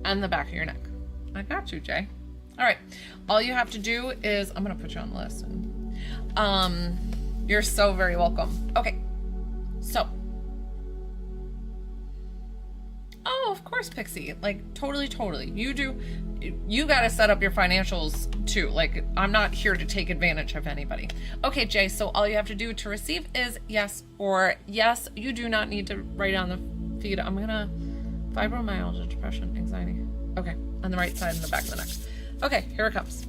and the back of your neck. I got you, Jay. All right. All you have to do is, I'm going to put you on the list. And, you're so very welcome. Okay. So. Oh, of course, Pixie. Like, totally. You got to set up your financials too. Like, I'm not here to take advantage of anybody. Okay, Jay. So all you have to do to receive is yes or yes. You do not need to write on the feed. I'm going to fibromyalgia, depression, anxiety. Okay. On the right side and the back of the neck. Okay, here it comes.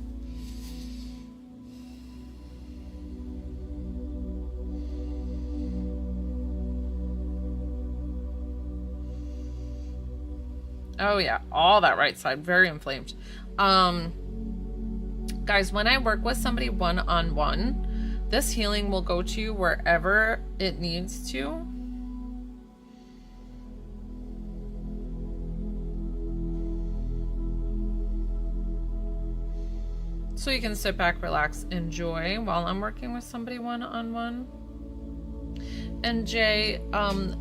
Oh yeah, all that right side, very inflamed. Guys, when I work with somebody one-on-one, This healing will go to you wherever it needs to. So you can sit back, relax, enjoy while I'm working with somebody one-on-one. And Jay,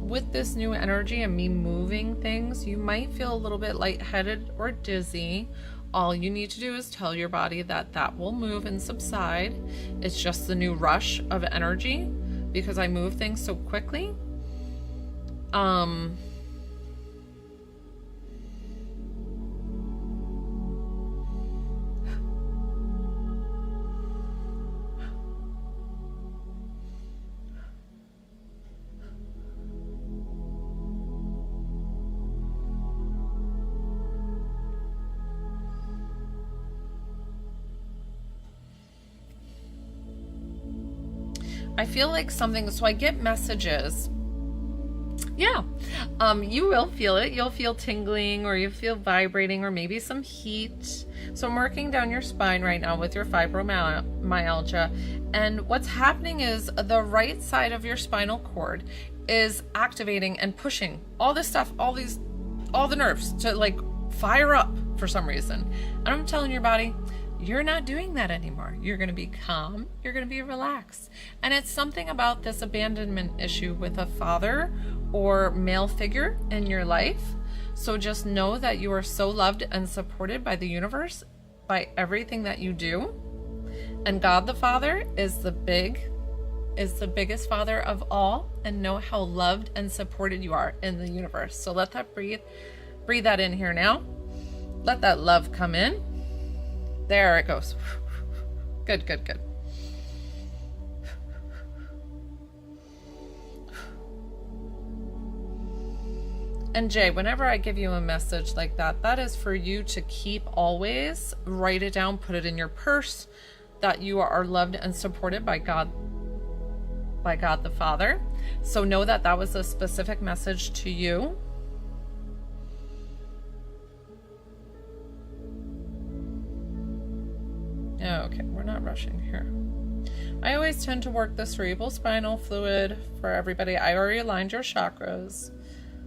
with this new energy and me moving things, you might feel a little bit lightheaded or dizzy. All you need to do is tell your body that that will move and subside. It's just the new rush of energy because I move things so quickly. I feel like something, so I get messages. Yeah, you will feel it. You'll feel tingling, or you feel vibrating, or maybe some heat. So I'm working down your spine right now with your fibromyalgia. And what's happening is the right side of your spinal cord is activating and pushing all this stuff, all the nerves to like fire up for some reason. And I'm telling your body, you're not doing that anymore. You're going to be calm. You're going to be relaxed. And it's something about this abandonment issue with a father or male figure in your life. So just know that you are so loved and supported by the universe, by everything that you do. And God the Father is the biggest father of all, and know how loved and supported you are in the universe. So let that breathe that in here now. Let that love come in. There it goes. Good, good, good. And Jay, whenever I give you a message like that, that is for you to keep always. Write it down, put it in your purse, that you are loved and supported by God the Father. So know that that was a specific message to you. Okay, we're not rushing here. I always tend to work the cerebral spinal fluid for everybody. I already aligned your chakras.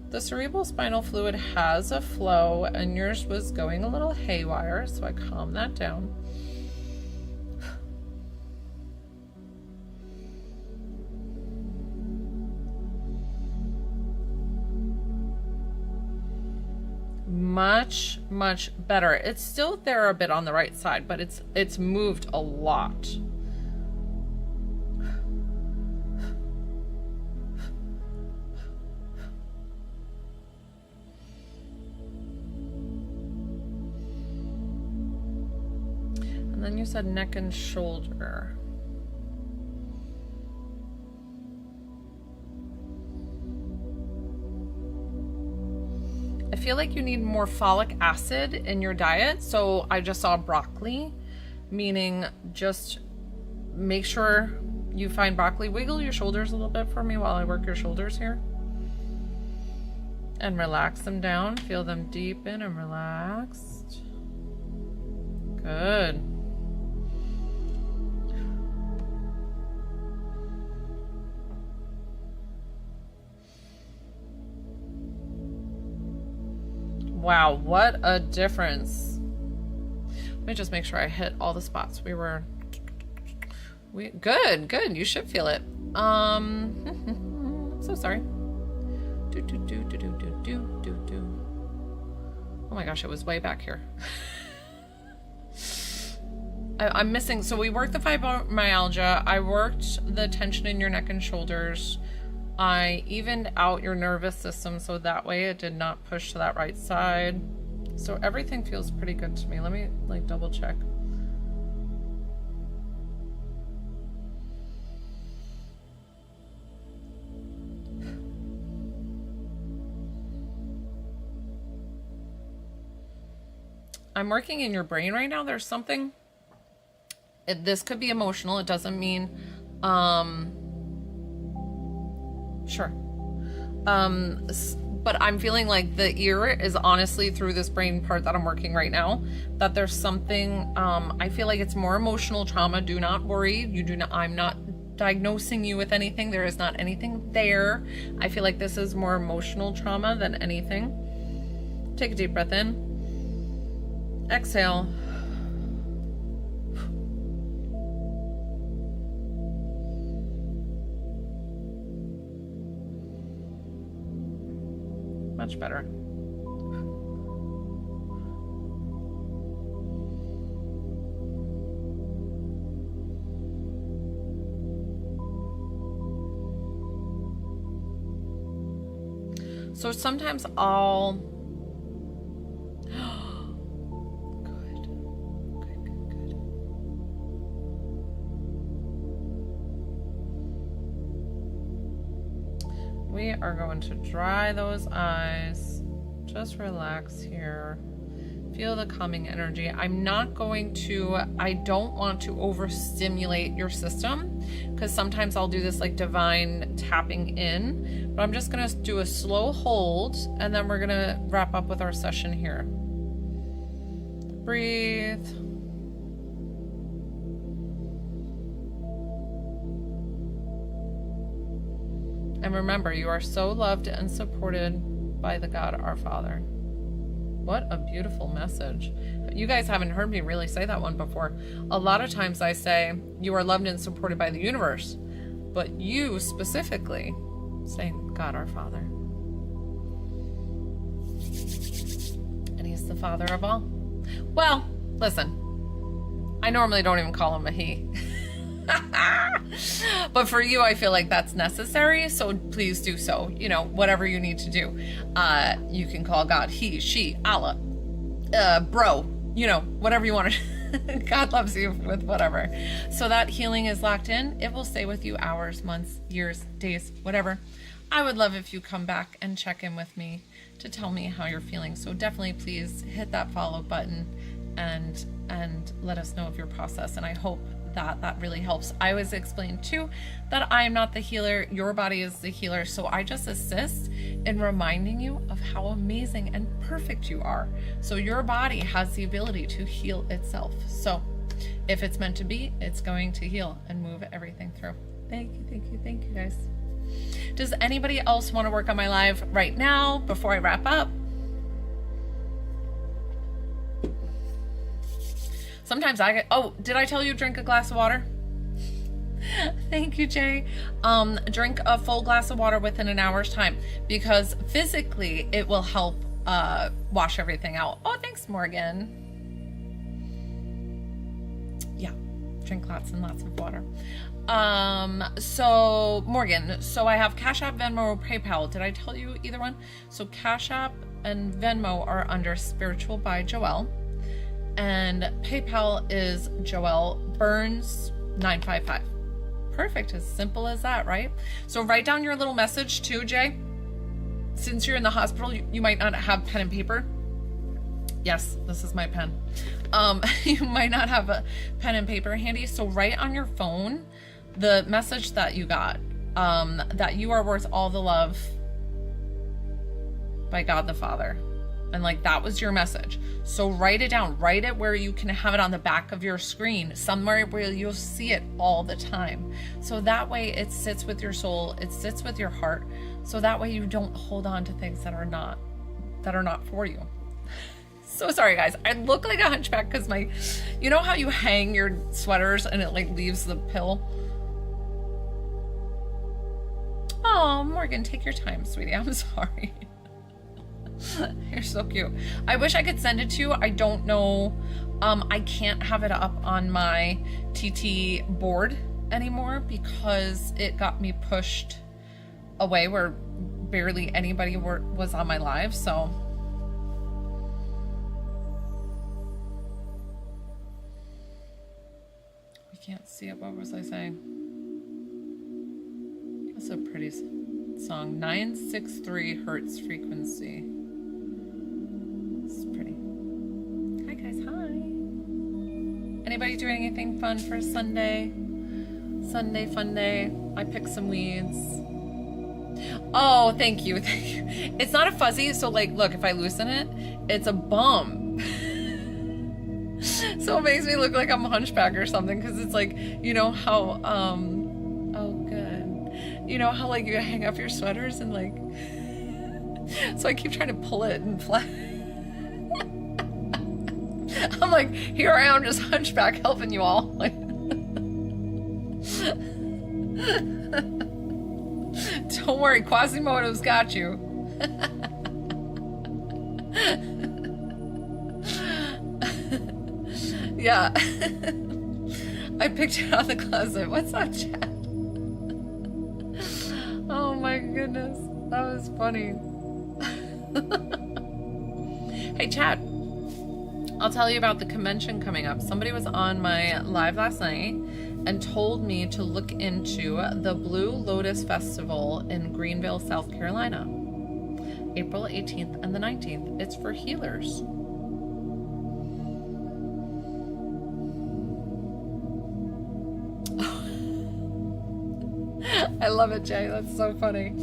The cerebral spinal fluid has a flow, and yours was going a little haywire, so I calmed that down. Much, much better. It's still there a bit on the right side, but it's moved a lot. And then you said neck and shoulder. I feel like you need more folic acid in your diet. So I just saw broccoli, meaning just make sure you find broccoli. Wiggle your shoulders a little bit for me while I work your shoulders here. And relax them down. Feel them deepen and relaxed. Good. Wow, what a difference. Let me just make sure I hit all the spots. Good. You should feel it. So sorry. Oh my gosh, it was way back here. I'm missing. So we worked the fibromyalgia. I worked the tension in your neck and shoulders. I evened out your nervous system so that way it did not push to that right side. So everything feels pretty good to me. Let me like double check. I'm working in your brain right now. There's something, this could be emotional. It doesn't mean, sure. But I'm feeling like the ear is honestly through this brain part that I'm working right now, that there's something, I feel like it's more emotional trauma. Do not worry. I'm not diagnosing you with anything. There is not anything there. I feel like this is more emotional trauma than anything. Take a deep breath in. Exhale. Much better. So sometimes I'll good. We are going to dry those eyes. Just relax here. Feel the calming energy. I'm not going to, I don't want to overstimulate your system, because sometimes I'll do this like divine tapping in, but I'm just gonna do a slow hold, and then we're gonna wrap up with our session here. Breathe. And remember, you are so loved and supported by the God, our Father. What a beautiful message. You guys haven't heard me really say that one before. A lot of times I say, you are loved and supported by the universe, but you specifically saying, God, our Father. And he's the Father of all. Well, listen, I normally don't even call him a he. But for you, I feel like that's necessary, so please do so. You know, whatever you need to do. You can call God he, she, Allah, bro, you know, whatever you want to. God loves you with whatever. So that healing is locked in. It will stay with you hours, months, years, days, whatever. I would love if you come back and check in with me to tell me how you're feeling. So definitely please hit that follow button and let us know of your process. And I hope that really helps. I always explain too that I am not the healer, your body is the healer, so I just assist in reminding you of how amazing and perfect you are. So your body has the ability to heal itself. So if it's meant to be, it's going to heal and move everything through. Thank you guys. Does anybody else want to work on my live right now before I wrap up? Sometimes I get, oh, did I tell you drink a glass of water? Thank you, Jay. Drink a full glass of water within an hour's time, because physically it will help wash everything out. Oh, thanks, Morgan. Yeah, drink lots and lots of water. So Morgan, so I have Cash App, Venmo, or PayPal. Did I tell you either one? So Cash App and Venmo are under Spiritual by Joelle. And PayPal is Joelle Burns 955. Perfect, as simple as that, right? So write down your little message too, Jay. Since you're in the hospital, you might not have pen and paper. Yes, this is my pen. You might not have a pen and paper handy, so write on your phone the message that you got, that you are worth all the love by God the Father. And like, that was your message. So write it down, write it where you can have it on the back of your screen, somewhere where you'll see it all the time. So that way it sits with your soul, it sits with your heart. So that way you don't hold on to things that are not for you. So sorry guys, I look like a hunchback because you know how you hang your sweaters and it like leaves the pill? Oh, Morgan, take your time, sweetie, I'm sorry. You're so cute. I wish I could send it to you. I don't know. I can't have it up on my TT board anymore because it got me pushed away where barely anybody was on my live. So we can't see it. What was I saying? That's a pretty song. 963 hertz frequency. It's pretty. Hi guys, hi. Anybody doing anything fun for Sunday? Sunday fun day. I picked some weeds. Oh, thank you. It's not a fuzzy, so like, look, if I loosen it, it's a bum. So it makes me look like I'm a hunchback or something, because it's like, you know how You know how like you hang up your sweaters and like, so I keep trying to pull it and fly. I'm like, here I am, just hunchback helping you all. Like, don't worry, Quasimodo's got you. Yeah. I picked it out of the closet. What's up, Chad? Oh my goodness. That was funny. Hey, Chad. I'll tell you about the convention coming up. Somebody was on my live last night and told me to look into the Blue Lotus Festival in Greenville, South Carolina. April 18th and the 19th. It's for healers. I love it, Jay. That's so funny.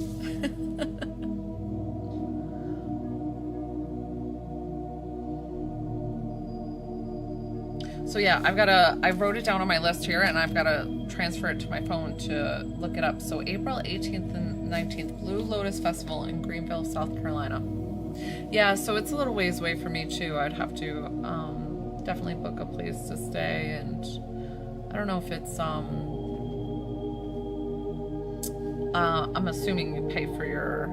So yeah, I wrote it down on my list here, and I've got to transfer it to my phone to look it up. So April 18th and 19th, Blue Lotus Festival in Greenville, South Carolina. Yeah, so it's a little ways away for me too. I'd have to definitely book a place to stay, and I don't know if it's I'm assuming you pay for your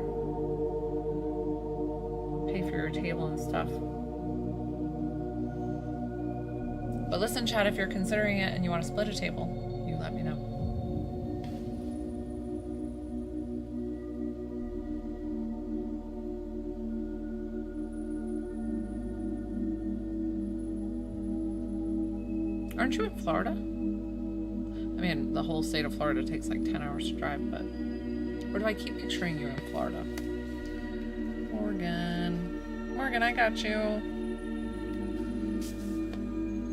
table and stuff. But listen, Chad, if you're considering it and you want to split a table, you let me know. Aren't you in Florida? I mean, the whole state of Florida takes like 10 hours to drive, but where do I keep picturing you in Florida? Morgan, I got you.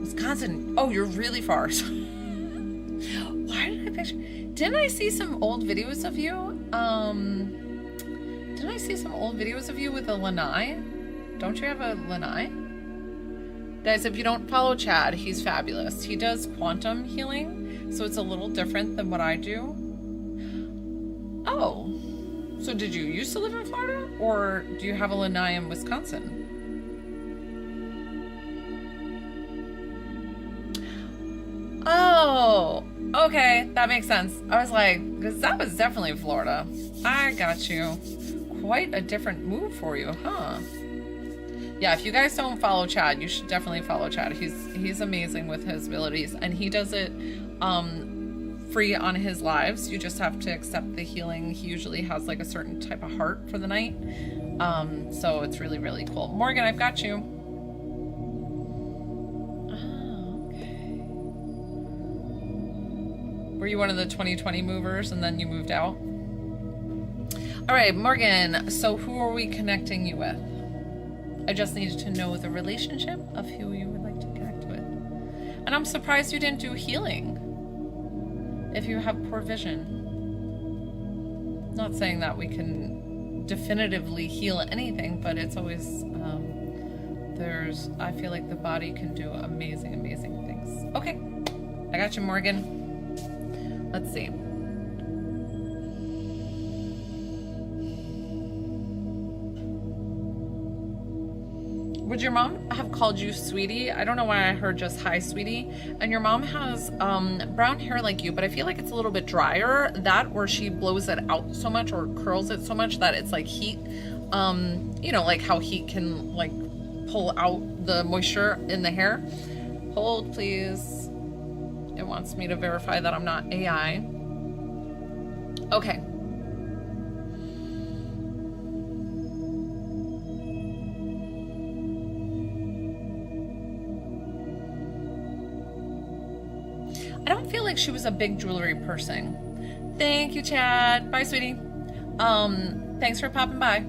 Wisconsin. Oh, you're really far. Why did I picture? Didn't I see some old videos of you? Didn't I see some old videos of you with a lanai? Don't you have a lanai? Guys, if you don't follow Chad, he's fabulous. He does quantum healing, so it's a little different than what I do. Oh, so did you used to live in Florida, or do you have a lanai in Wisconsin? Oh, okay, that makes sense. I was like, because that was definitely Florida. I got you. Quite a different move for you, huh? Yeah, if you guys don't follow Chad, you should definitely follow Chad. He's amazing with his abilities, and he does it free on his lives. You just have to accept the healing. He usually has like a certain type of heart for the night. So it's really, really cool. Morgan, I've got you. Oh, okay. Were you one of the 2020 movers and then you moved out? All right, Morgan, so who are we connecting you with? I just needed to know the relationship of who you would like to connect with. And I'm surprised you didn't do healing if you have poor vision. Not saying that we can definitively heal anything, but it's always, I feel like the body can do amazing, amazing things. Okay, I got you, Morgan. Let's see. Would your mom have called you sweetie? I don't know why I heard just hi, sweetie. And your mom has brown hair like you, but I feel like it's a little bit drier. That, or she blows it out so much or curls it so much that it's like heat. You know, like how heat can like pull out the moisture in the hair. Hold, please. It wants me to verify that I'm not AI. Okay. I don't feel like she was a big jewelry person. Thank you, Chad. Bye, sweetie. Thanks for popping by.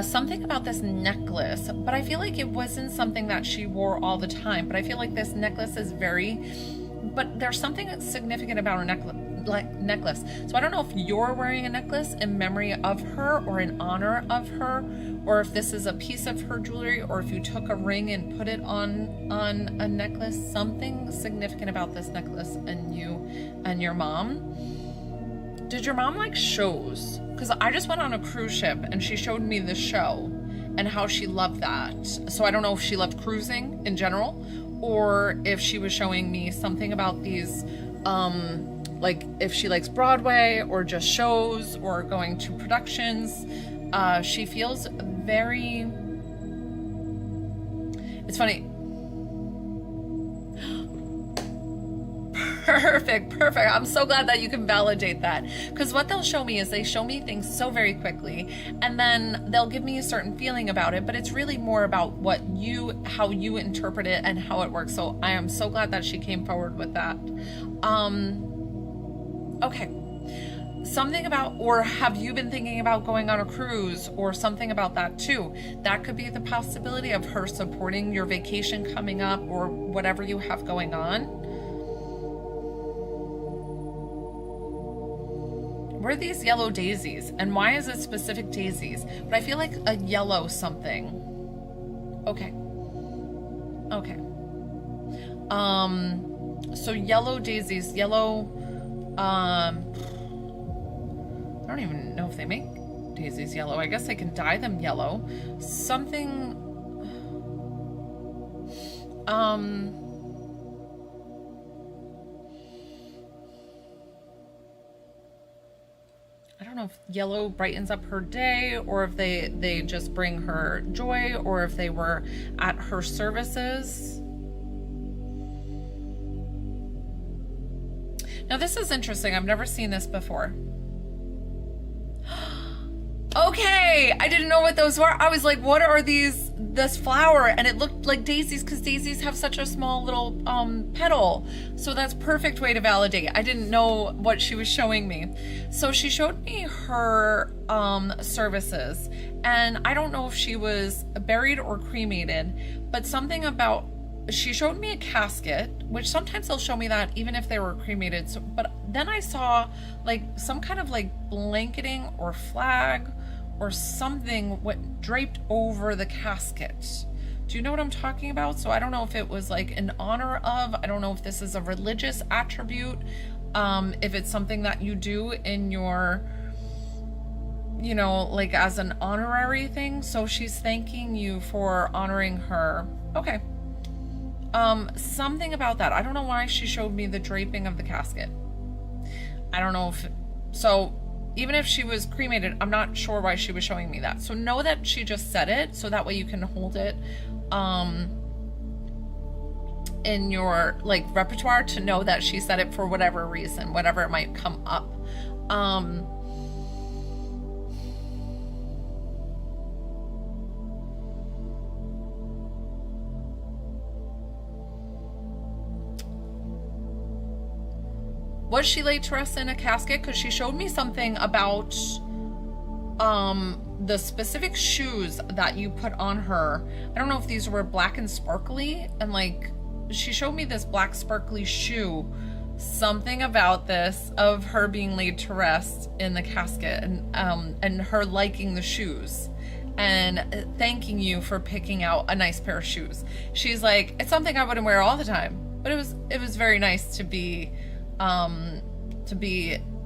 Something about this necklace, but I feel like it wasn't something that she wore all the time, but I feel like this necklace is but there's something significant about her necklace. So I don't know if you're wearing a necklace in memory of her or in honor of her, or if this is a piece of her jewelry, or if you took a ring and put it on a necklace. Something significant about this necklace and you and your mom. Did your mom like shows? Because I just went on a cruise ship and she showed me the show and how she loved that. So I don't know if she loved cruising in general or if she was showing me something about these, like if she likes Broadway or just shows or going to productions. She feels very, it's funny. Perfect. I'm so glad that you can validate that, because what they'll show me is they show me things so very quickly and then they'll give me a certain feeling about it, but it's really more about how you interpret it and how it works. So I am so glad that she came forward with that. Okay. Something about, or have you been thinking about going on a cruise or something about that too? That could be the possibility of her supporting your vacation coming up or whatever you have going on. Where are these yellow daisies? And why is it specific daisies? But I feel like a yellow something. Okay. So yellow daisies, yellow, I don't even know if they make daisies yellow. I guess I can dye them yellow. Something, I don't know if yellow brightens up her day or if they just bring her joy or if they were at her services. Now this is interesting. I've never seen this before. Okay, I didn't know what those were. I was like, what are this flower? And it looked like daisies because daisies have such a small little petal. So that's perfect way to validate. I didn't know what she was showing me. So she showed me her services. And I don't know if she was buried or cremated, but something about, she showed me a casket, which sometimes they'll show me that even if they were cremated. So, but then I saw like some kind of like blanketing or flag or something draped over the casket. Do you know what I'm talking about? So I don't know if it was like in honor of, I don't know if this is a religious attribute, if it's something that you do in your, you know, like as an honorary thing. So she's thanking you for honoring her. Okay. Something about that. I don't know why she showed me the draping of the casket. I don't know if, so even if she was cremated, I'm not sure why she was showing me that. So know that she just said it, so that way you can hold it in your like repertoire to know that she said it for whatever reason, whatever it might come up. Was she laid to rest in a casket? Because she showed me something about the specific shoes that you put on her. I don't know if these were black and sparkly, and like she showed me this black sparkly shoe. Something about this of her being laid to rest in the casket, and her liking the shoes and thanking you for picking out a nice pair of shoes. She's like, it's something I wouldn't wear all the time, but it was very nice to be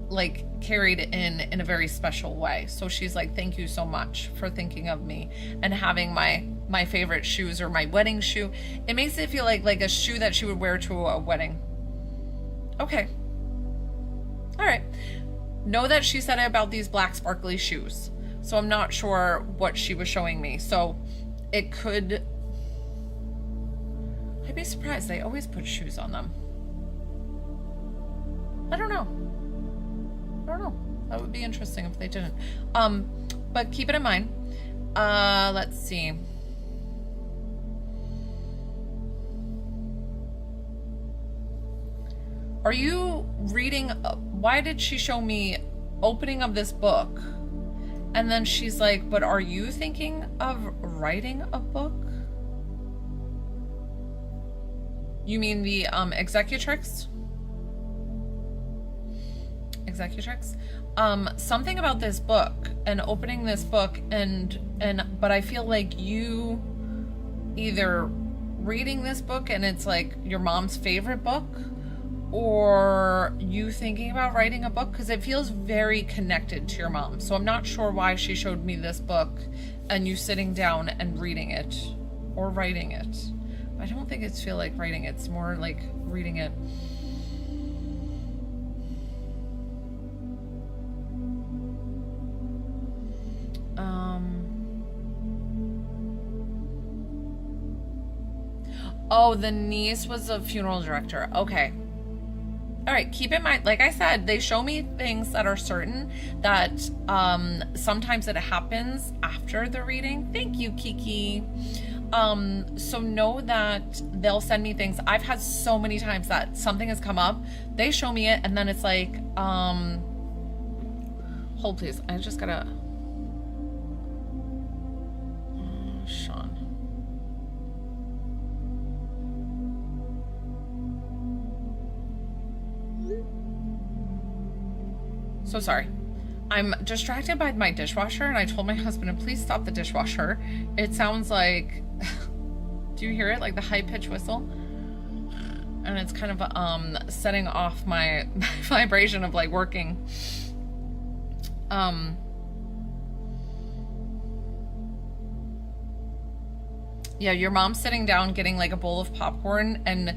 like carried in a very special way. So she's like, thank you so much for thinking of me and having my favorite shoes or my wedding shoe. It makes it feel like a shoe that she would wear to a wedding. Okay. All right. Know that she said it about these black sparkly shoes. So I'm not sure what she was showing me. So it could, I'd be surprised. They always put shoes on them. I don't know. That would be interesting if they didn't. But keep it in mind. Let's see. Are you reading? Why did she show me opening of this book? And then she's like, but are you thinking of writing a book? You mean the executrix? Something about this book and opening this book but I feel like you either reading this book and it's like your mom's favorite book, or you thinking about writing a book, because it feels very connected to your mom. So I'm not sure why she showed me this book and you sitting down and reading it or writing it. I don't think it's feel like writing it. It's more like reading it. Oh, the niece was a funeral director. Okay. All right, keep in mind, like I said, they show me things that are certain that sometimes it happens after the reading. Thank you, Kiki. So know that they'll send me things. I've had so many times that something has come up, they show me it, and then it's like, hold please, I just gotta, Sean. So sorry. I'm distracted by my dishwasher, and I told my husband to please stop the dishwasher. It sounds like, do you hear it? Like the high-pitched whistle? And it's kind of setting off my vibration of like working. Yeah, your mom's sitting down getting like a bowl of popcorn and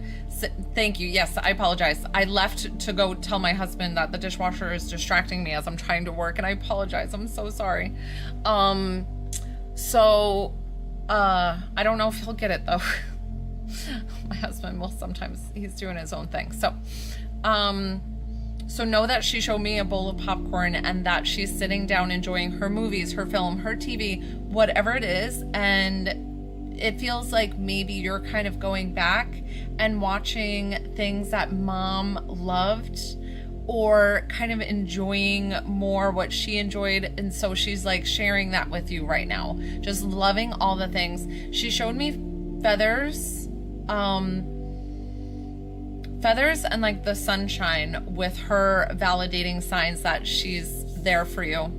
thank you. Yes, I apologize. I left to go tell my husband that the dishwasher is distracting me as I'm trying to work, and I apologize. I'm so sorry. I don't know if he'll get it though. My husband will sometimes, he's doing his own thing. So know that she showed me a bowl of popcorn and that she's sitting down enjoying her movies, her film, her TV, whatever it is, and it feels like maybe you're kind of going back and watching things that mom loved, or kind of enjoying more what she enjoyed, and so she's like sharing that with you right now, just loving all the things. She showed me feathers and like the sunshine, with her validating signs that she's there for you.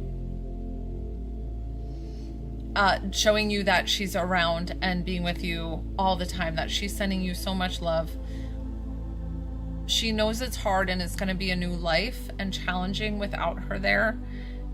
Showing you that she's around and being with you all the time, that she's sending you so much love. She knows it's hard and it's going to be a new life and challenging without her there.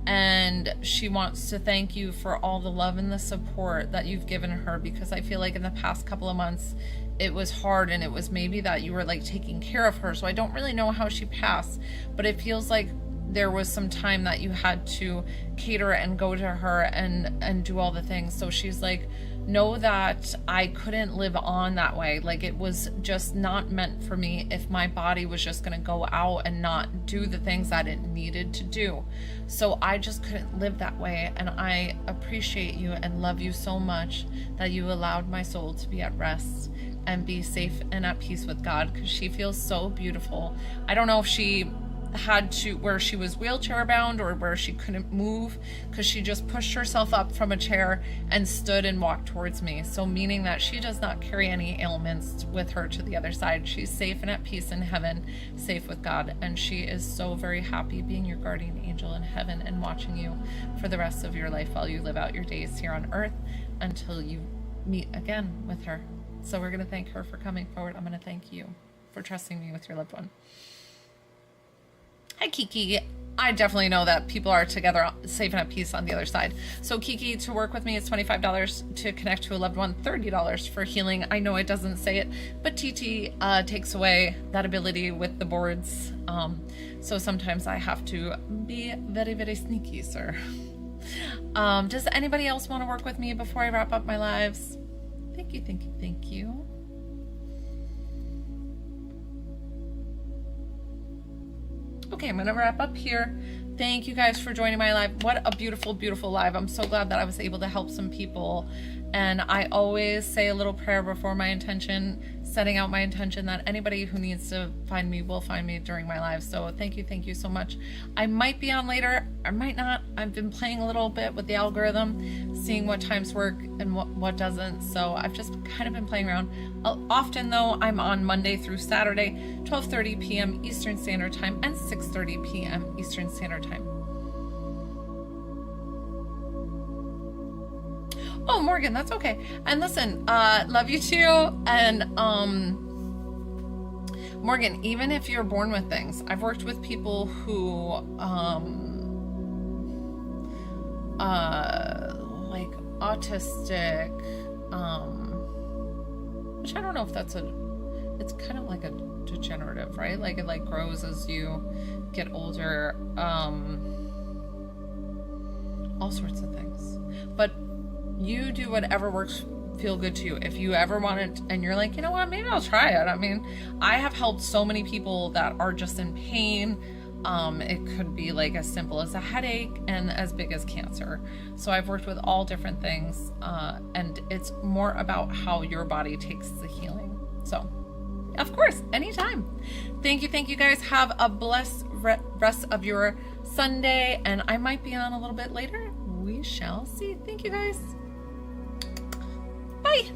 And she wants to thank you for all the love and the support that you've given her, because I feel like in the past couple of months it was hard, and it was maybe that you were like taking care of her. So I don't really know how she passed, but it feels like there was some time that you had to cater and go to her and do all the things. So she's like, know that I couldn't live on that way. Like, it was just not meant for me if my body was just going to go out and not do the things that it needed to do. So I just couldn't live that way. And I appreciate you and love you so much that you allowed my soul to be at rest and be safe and at peace with God, because she feels so beautiful. I don't know if she had to, where she was wheelchair bound or where she couldn't move, because she just pushed herself up from a chair and stood and walked towards me. So meaning that she does not carry any ailments with her to the other side. She's safe and at peace in heaven, safe with God, and she is so very happy being your guardian angel in heaven and watching you for the rest of your life while you live out your days here on earth until you meet again with her. So we're going to thank her for coming forward. I'm going to thank you for trusting me with your loved one. Hi, Kiki. I definitely know that people are together, safe and at peace on the other side. So Kiki, to work with me, it's $25 to connect to a loved one, $30 for healing. I know it doesn't say it, but TT takes away that ability with the boards. So sometimes I have to be very, very sneaky, sir. Does anybody else want to work with me before I wrap up my lives? Thank you, thank you, thank you. Okay, I'm gonna wrap up here. Thank you guys for joining my live. What a beautiful, beautiful live. I'm so glad that I was able to help some people. And I always say a little prayer before my intention, setting out my intention that anybody who needs to find me will find me during my live. So thank you so much. I might be on later, I might not. I've been playing a little bit with the algorithm, seeing what times work and what doesn't. So I've just kind of been playing around. Often though, I'm on Monday through Saturday, 12:30 p.m. Eastern Standard Time and 6:30 p.m. Eastern Standard Time. Oh, Morgan, that's okay. And listen, love you too. And Morgan, even if you're born with things, I've worked with people who, like autistic, which I don't know if that's it's kind of like a degenerative, right? Like it like grows as you get older, all sorts of things. But you do whatever feel good to you. If you ever want it and you're like, you know what, maybe I'll try it. I mean, I have helped so many people that are just in pain. It could be like as simple as a headache and as big as cancer. So I've worked with all different things, and it's more about how your body takes the healing. So of course, anytime. Thank you guys. Have a blessed rest of your Sunday, and I might be on a little bit later. We shall see. Thank you guys. Bye.